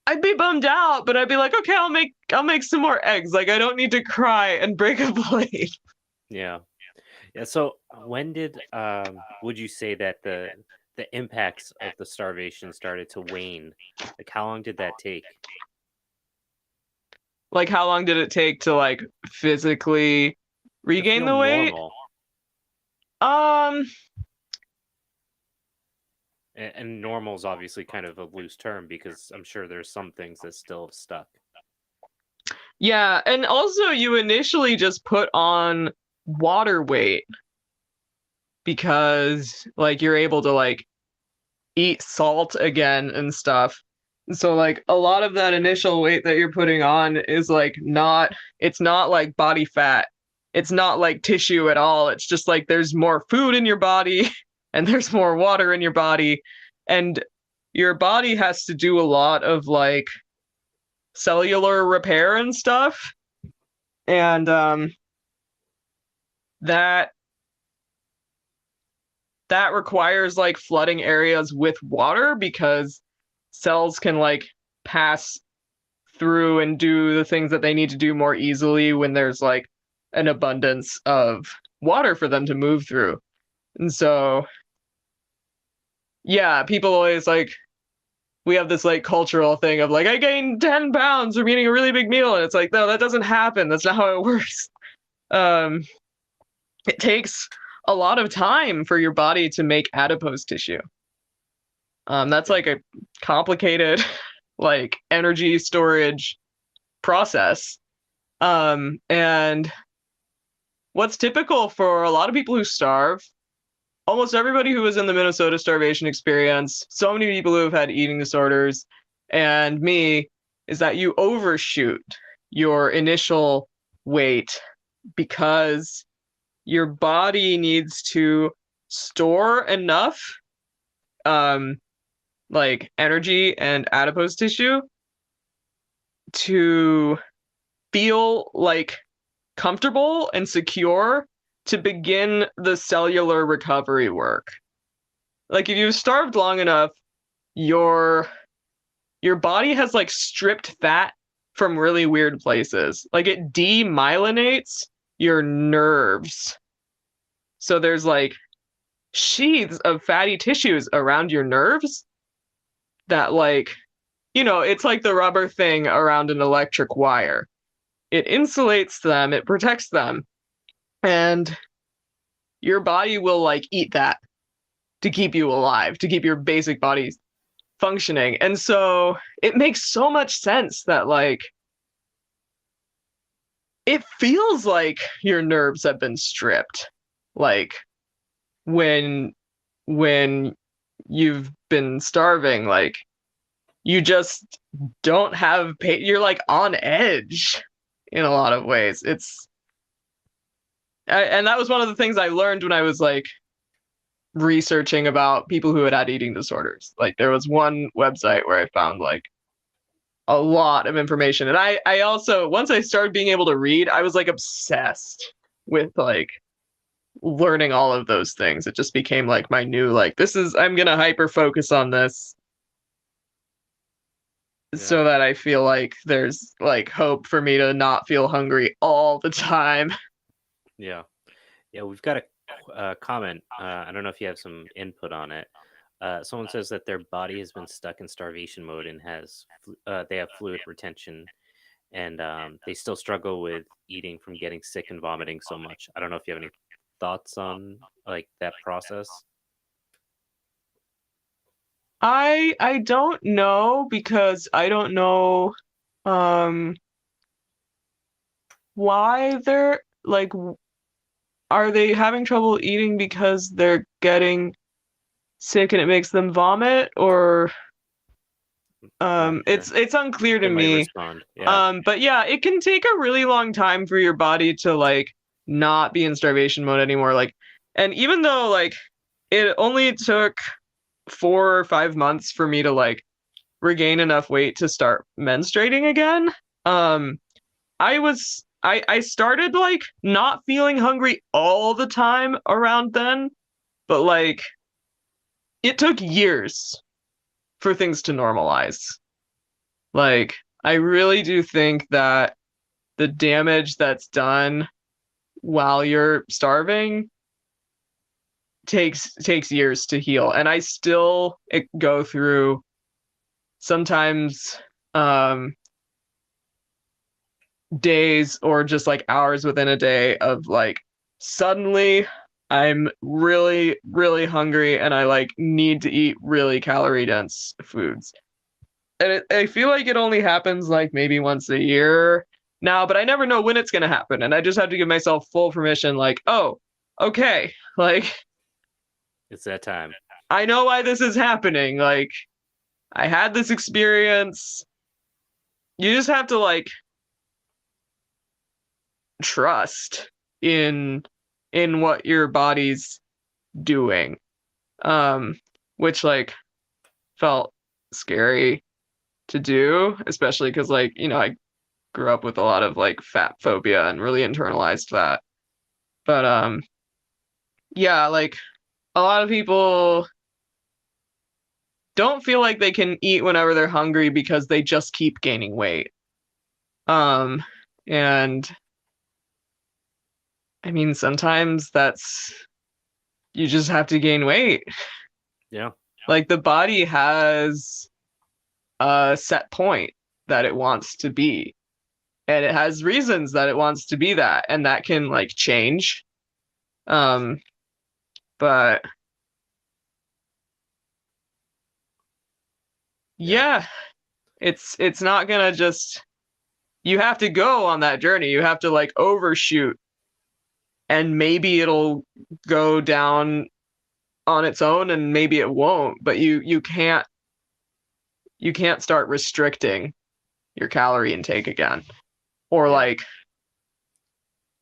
I'd be bummed out, but I'd be like, okay, I'll make some more eggs. Like I don't need to cry and break a plate. Yeah. Yeah. So, when did would you say that the impacts of the starvation started to wane? Like, how long did that take Like how long did it take to like physically to regain feel the weight? normal? Um And normal is obviously kind of a loose term because I'm sure there's some things that still have stuck. yeah, and also you initially just put on water weight because like you're able to like eat salt again and stuff. So like a lot of that initial weight that you're putting on is like not it's not like body fat. It's not like tissue at all. It's just like there's more food in your body and there's more water in your body, and your body has to do a lot of like cellular repair and stuff, and that that requires like flooding areas with water because cells can like pass through and do the things that they need to do more easily when there's like an abundance of water for them to move through. And so, yeah, people always like, we have this like cultural thing of like, I gained 10 pounds from eating a really big meal. And it's like, no, that doesn't happen. That's not how it works. Um, it takes a lot of time for your body to make adipose tissue. That's Yeah. like a complicated like energy storage process. And what's typical for a lot of people who starve, almost everybody who was in the Minnesota starvation experience, so many people who have had eating disorders, and me, is that you overshoot your initial weight because your body needs to store enough um like energy and adipose tissue to feel like comfortable and secure to begin the cellular recovery work. Like if you've starved long enough, your your body has like stripped fat from really weird places. Like it demyelinates your nerves. So there's like sheaths of fatty tissues around your nerves that like, it's like the rubber thing around an electric wire. It insulates them, it protects them, and your body will like eat that to keep you alive, to keep your basic body functioning. And so it makes so much sense that like it feels like your nerves have been stripped. Like when when you've been starving, like you just don't have you're like on edge in a lot of ways. And that was one of the things I learned when I was like researching about people who had eating disorders. Like there was one website where I found like a lot of information. And I also, once I started being able to read, I was like obsessed with like learning all of those things. It just became like my new, like, I'm going to hyper focus on this Yeah. so that I feel like there's like hope for me to not feel hungry all the time. Yeah. Yeah. We've got a comment. I don't know if you have some input on it. Someone says that their body has been stuck in starvation mode and they have fluid retention, and they still struggle with eating from getting sick and vomiting so much. I don't know if you have any thoughts on like that process. I don't know because I don't know um why they're like are they having trouble eating because they're getting sick and it makes them vomit, or Not sure. it's unclear to They might me. respond. Yeah. But yeah, it can take a really long time for your body to like not be in starvation mode anymore. Like, and even though like it only took 4 or 5 months for me to like regain enough weight to start menstruating again, I started like not feeling hungry all the time around then, but like it took years for things to normalize. Like, I really do think that the damage that's done while you're starving takes years to heal. And I still go through sometimes um days or just like hours within a day of like suddenly I'm really, really hungry and I like need to eat really calorie dense foods. And I feel like it only happens like maybe once a year now, but I never know when it's going to happen. And I just have to give myself full permission, like, oh, okay, like, It's that time. I know why this is happening. Like, I had this experience. You just have to, like, trust in what your body's doing. um, which like felt scary to do, especially because like, I grew up with a lot of like fat phobia and really internalized that. But yeah, like a lot of people don't feel like they can eat whenever they're hungry because they just keep gaining weight. Um, and I mean, sometimes that's you just have to gain weight. Yeah. Like the body has a set point that it wants to be, and it has reasons that it wants to be that, and that can like change. Um, but Yeah. yeah, it's not gonna just you have to go on that journey. You have to like overshoot and maybe it'll go down on its own and maybe it won't, but you can't start restricting your calorie intake again. Or Yeah. like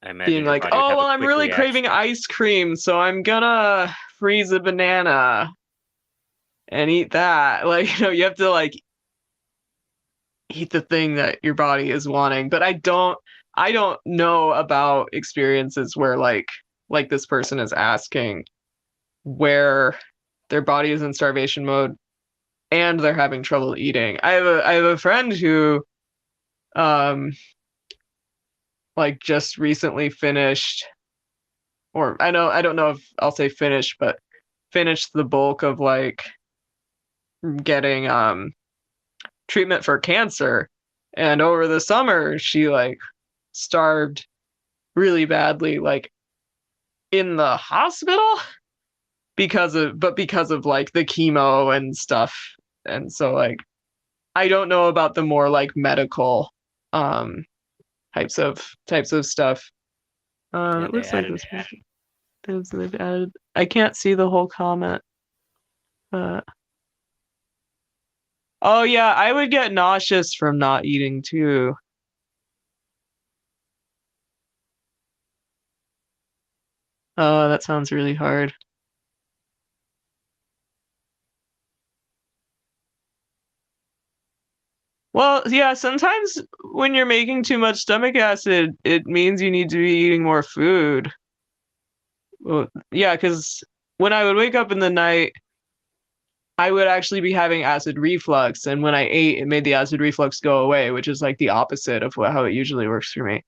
I imagine being your like, body would "Oh, have a well, I'm quick really reaction. craving ice cream, so I'm gonna freeze a banana and eat that." Like, you have to like eat the thing that your body is wanting. But I don't know about experiences where like this person is asking where their body is in starvation mode and they're having trouble eating. I have a friend who um like just recently finished, or I don't know if I'll say finished, but finished the bulk of like getting treatment for cancer. And over the summer she like starved really badly, like in the hospital because of like the chemo and stuff. And so like I don't know about the more like medical um types of stuff. Yeah, It they looks like added. this person they've added. I can't see the whole comment. But oh yeah, I would get nauseous from not eating too. Oh, that sounds really hard. Well, yeah, sometimes when you're making too much stomach acid, it means you need to be eating more food. Well, yeah, because when I would wake up in the night, I would actually be having acid reflux, and when I ate, it made the acid reflux go away, which is like the opposite of how it usually works for me.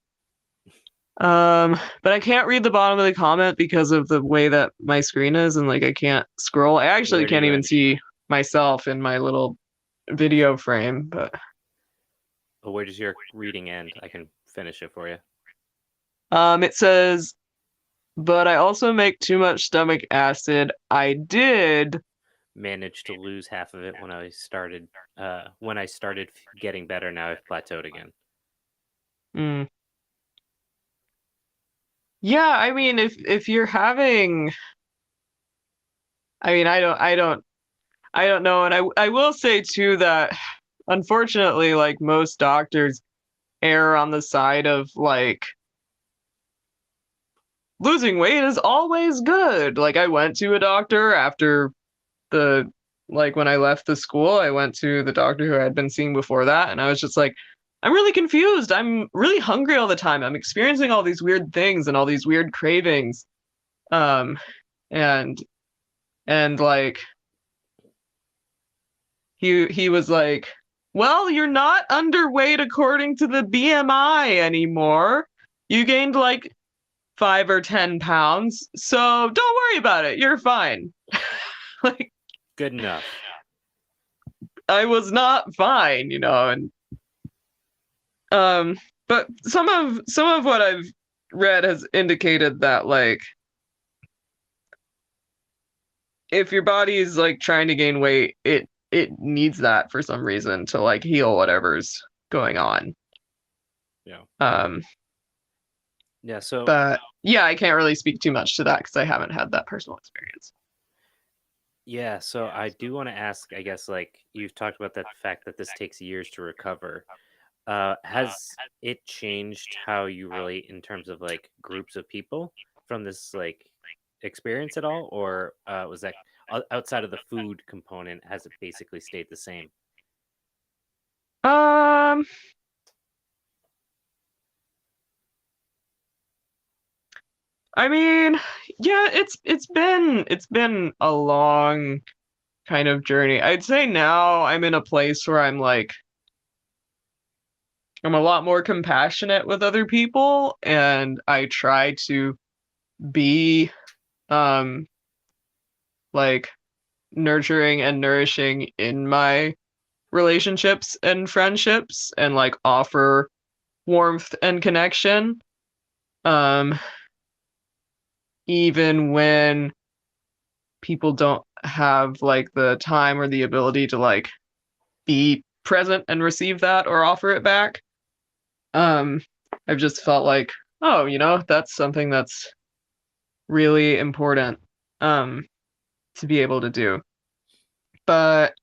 But I can't read the bottom of the comment because of the way that my screen is, and like I can't scroll. I actually Where do can't you even end? see myself in my little video frame. But Where does your reading end? I can finish it for you. it says, but I also make too much stomach acid. I did. Managed to lose half of it when I started. When I started getting better, now I've plateaued again. Mm, yeah, I mean, if you're having, I mean, I don't know, and I will say too that unfortunately, like most doctors err on the side of like losing weight is always good. Like I went to a doctor after the like when I left the school, I went to the doctor who I had been seeing before that, and I was just like, I'm really confused. I'm really hungry all the time. I'm experiencing all these weird things and all these weird cravings. Um, and like he was like, well, you're not underweight according to the BMI anymore. You gained like 5 or 10 pounds, so don't worry about it. You're fine. Like Good enough. I was not fine, and um, but some of what I've read has indicated that like if your body is like trying to gain weight, it needs that for some reason to like heal whatever's going on. Yeah. Um, Yeah. So but yeah, I can't really speak too much to that because I haven't had that personal experience. yeah. So I do want to ask. I guess like you've talked about that fact that this takes years to recover. Has it changed how you relate in terms of like groups of people from this like experience at all, or was that outside of the food component, has it basically stayed the same? Um, I mean, yeah, it's been a long kind of journey. I'd say now I'm in a place where I'm a lot more compassionate with other people, and I try to be um like nurturing and nourishing in my relationships and friendships, and like offer warmth and connection, um even when people don't have like the time or the ability to like be present and receive that or offer it back. um I've just felt like, oh, that's something that's really important um to be able to do. But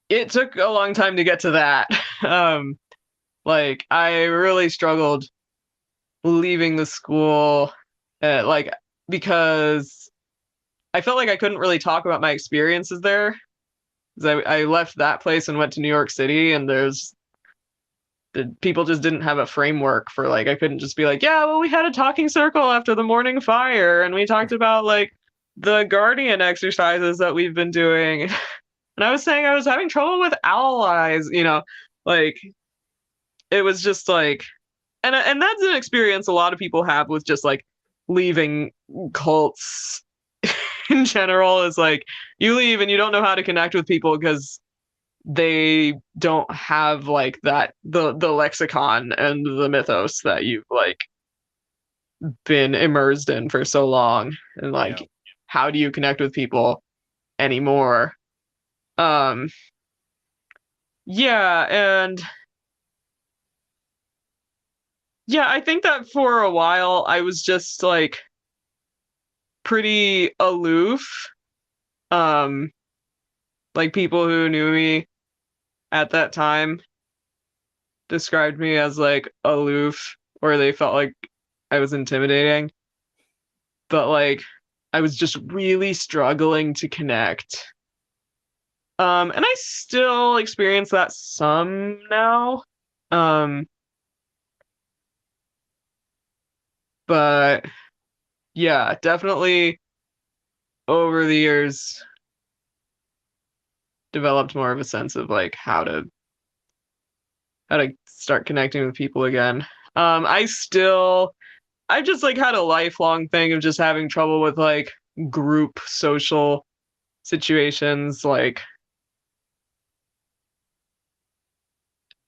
it took a long time to get to that. um like I really struggled leaving the school, like, because I felt like I couldn't really talk about my experiences there. 'Cause I left that place and went to New York City, and the people just didn't have a framework for, like, I couldn't just be like, yeah, well, we had a talking circle after the morning fire, and we talked about like the guardian exercises that we've been doing. And I was saying I was having trouble with allies, like it was just like, and that's an experience a lot of people have with just like leaving cults in general, is like you leave and you don't know how to connect with people because they don't have like that the lexicon and the mythos that you've like been immersed in for so long, and Yeah, like how do you connect with people anymore? um yeah, and yeah, I think that for a while I was just like pretty aloof. um like people who knew me at that time described me as like aloof, or they felt like I was intimidating. But like I was just really struggling to connect. And I still experience that some now. Um, but yeah, definitely over the years developed more of a sense of like how to start connecting with people again. I just like had a lifelong thing of just having trouble with like group social situations. Like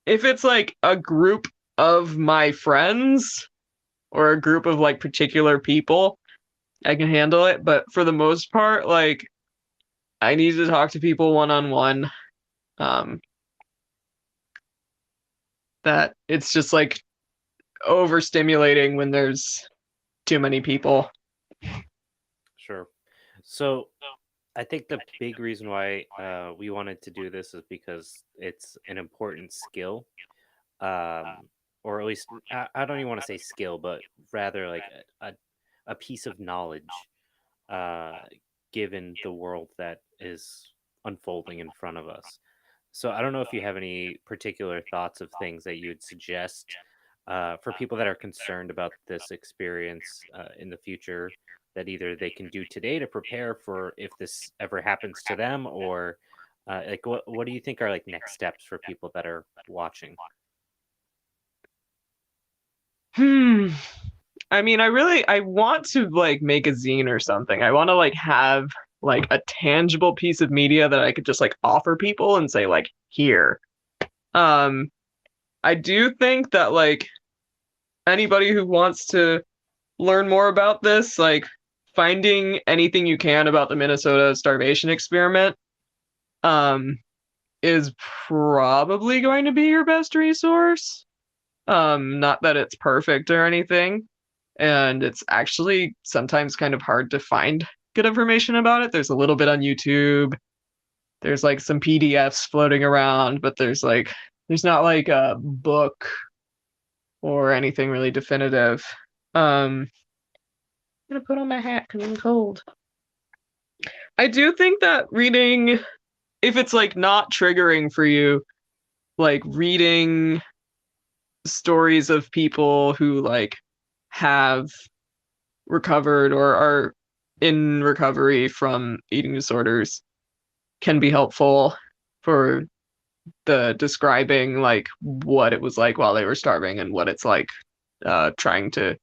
if it's like a group of my friends or a group of like particular people, I can handle it. But for the most part, like I need to talk to people one on one. Um, that it's just like overstimulating when there's too many people. sure. So I think the big reason why we wanted to do this is because it's an important skill, um, or at least I don't even want to say skill, but rather like a piece of knowledge, uh, given the world that is unfolding in front of us. So I don't know if you have any particular thoughts of things that you would suggest for people that are concerned about this experience in the future, that either they can do today to prepare for if this ever happens to them, or like what do you think are like next steps for people that are watching? Hmm. I mean, I want to like make a zine or something. I want to like have like a tangible piece of media that I could just like offer people and say like, here. Um, I do think that like anybody who wants to learn more about this, like finding anything you can about the Minnesota starvation experiment, um, is probably going to be your best resource. Not that it's perfect or anything, and it's actually sometimes kind of hard to find good information about it. There's a little bit on YouTube. There's like some PDFs floating around, but there's not like a book or anything really definitive. I'm gonna put on my hat because I'm cold. I do think that reading, if it's like not triggering for you, like reading stories of people who like have recovered or are in recovery from eating disorders can be helpful for the describing like what it was like while they were starving and what it's like trying to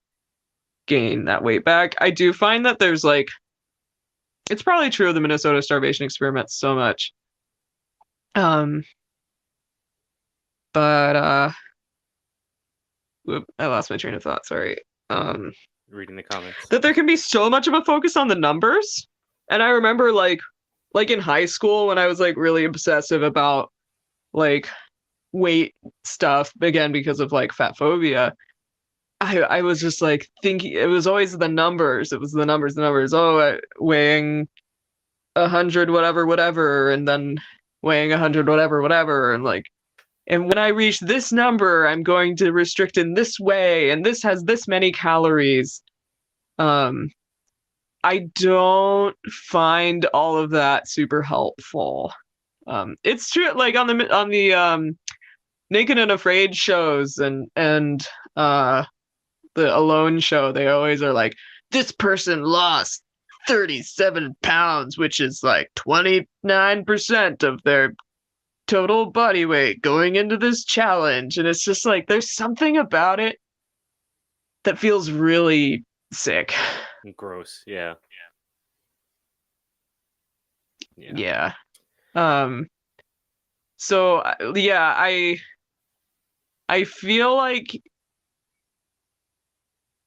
gain that weight back. I do find that there's like it's probably true of the Minnesota starvation experiment so much. Um but I lost my train of thought, sorry. Um Reading the comments. that there can be so much of a focus on the numbers. And I remember like in high school when I was like really obsessive about like weight stuff again because of like fat phobia. I was just like thinking it was always the numbers. It was the numbers. Oh, weighing 100 whatever whatever, and then weighing 100 whatever whatever, and like, and when I reach this number, I'm going to restrict in this way, and this has this many calories. Um, I don't find all of that super helpful. It's true, like on the Naked and Afraid shows and uh the Alone show, they always are like, this person lost 37 pounds, which is like 29% of their total body weight going into this challenge. And it's just like, there's something about it that feels really sick. Gross. Yeah. Yeah. Yeah. Um, so yeah, I feel like,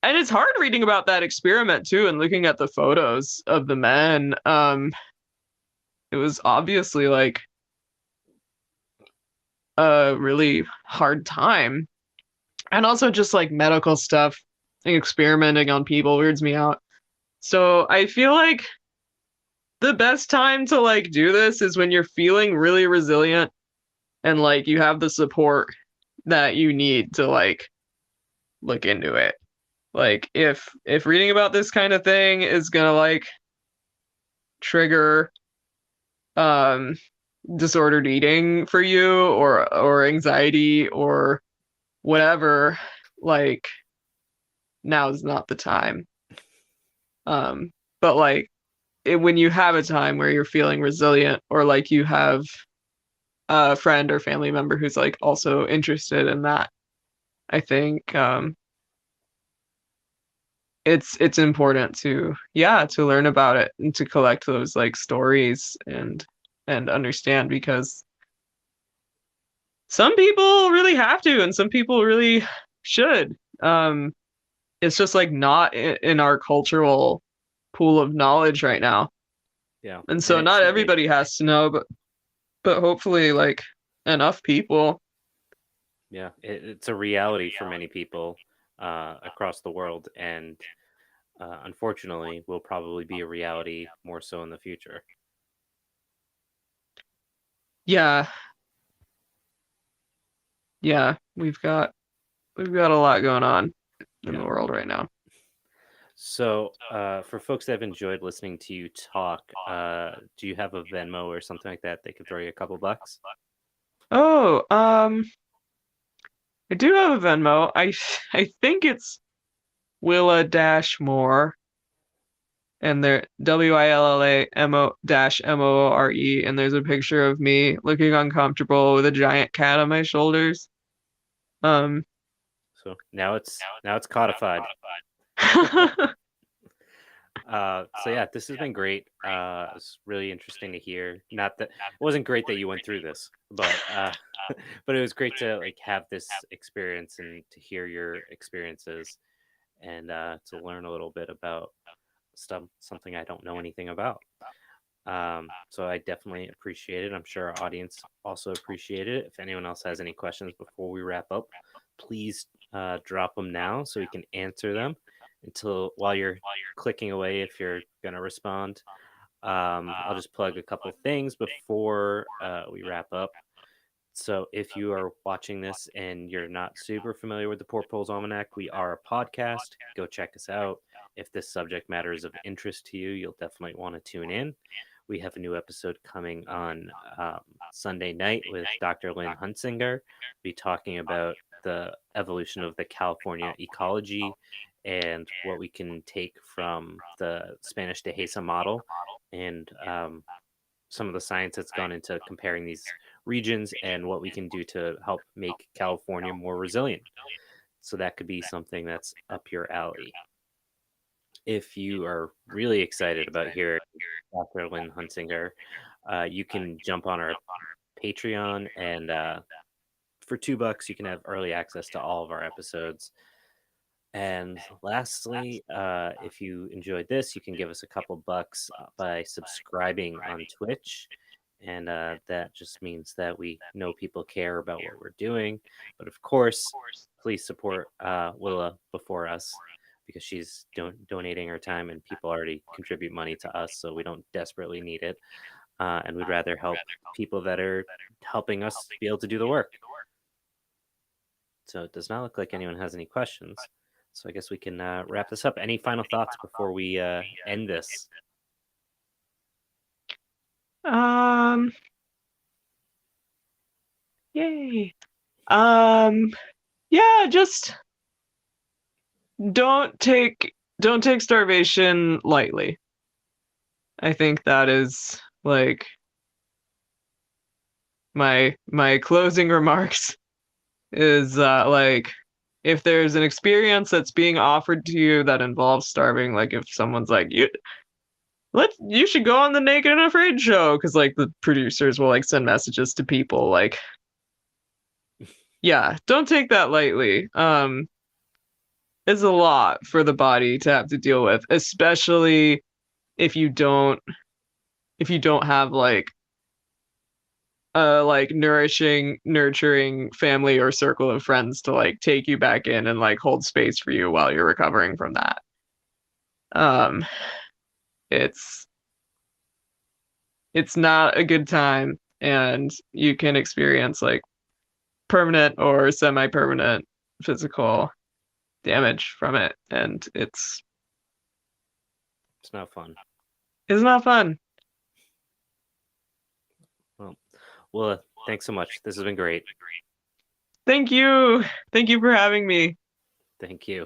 and it's hard reading about that experiment too and looking at the photos of the men. It was obviously like a really hard time. And also just like medical stuff, like experimenting on people weirds me out. So I feel like the best time to like do this is when you're feeling really resilient and like you have the support that you need to like look into it. Like if reading about this kind of thing is gonna like trigger um disordered eating for you or anxiety or whatever, like now's not the time. But like when you have a time where you're feeling resilient or like you have a friend or family member who's like also interested in that, I think it's important to yeah to learn about it and to collect those like stories and understand because some people really have to and some people really should. It's just like not in our cultural pool of knowledge right now. Yeah. And And so it not should be. everybody has to know, but hopefully like enough people. Yeah. It's a reality for many people across the world. And unfortunately, will probably be a reality more so in the future. Yeah, yeah, we've got a lot going on in the Yeah. world right now. So, for folks that have enjoyed listening to you talk, do you have a Venmo or something like that? They could throw you a couple bucks. Oh, I do have a Venmo. I think it's Willa dash More, and they're WILLA MO dash MOORE, and there's a picture of me looking uncomfortable with a giant cat on my shoulders. Um, So now it's codified. So yeah, this has been great. It's really interesting to hear. Not that it wasn't great that you went through this, but but it was great to like have this experience and to hear your experiences and to learn a little bit about something I don't know anything about. So I definitely appreciate it. I'm sure our audience also appreciated it. If anyone else has any questions before we wrap up, please drop them now so we can answer them until while you're clicking away if you're going to respond. I'll just plug a couple things before we wrap up. So if you are watching this and you're not super familiar with the Porpoise Almanac, we are a podcast. Go check us out. If this subject matter is of interest to you, you'll definitely want to tune in. We have a new episode coming on Sunday night with Dr. Lynn Hunsinger. Be talking about the evolution of the California ecology and what we can take from the Spanish Dehesa model and some of the science that's gone into comparing these regions and what we can do to help make California more resilient. So that could be something that's up your alley. If you are really excited about hearing Dr. Lynn Hunsinger, you can jump on our Patreon, and for $2, you can have early access to all of our episodes. And lastly, if you enjoyed this, you can give us a couple bucks by subscribing on Twitch. And that just means that we know people care about what we're doing. But of course, please support Willa before us because she's donating her time and people already contribute money to us. So we don't desperately need it. And we'd rather help people that are helping us be able to do the work. So it does not look like anyone has any questions. So I guess we can wrap this up. Any final thoughts before we end this? Um, Yay. Um, yeah, just don't take starvation lightly. I think that is like my closing remarks is like if there's an experience that's being offered to you that involves starving, like if someone's like you should go on the Naked and Afraid show because like the producers will like send messages to people like yeah, don't take that lightly. It's a lot for the body to have to deal with, especially if you don't have like a like nourishing, nurturing family or circle of friends to like take you back in and like hold space for you while you're recovering from that. Um, it's it's not a good time, and you can experience like permanent or semi-permanent physical damage from it, and It's not fun. it's not fun. Well, thanks so much. This has been great. Thank you for having me. Thank you.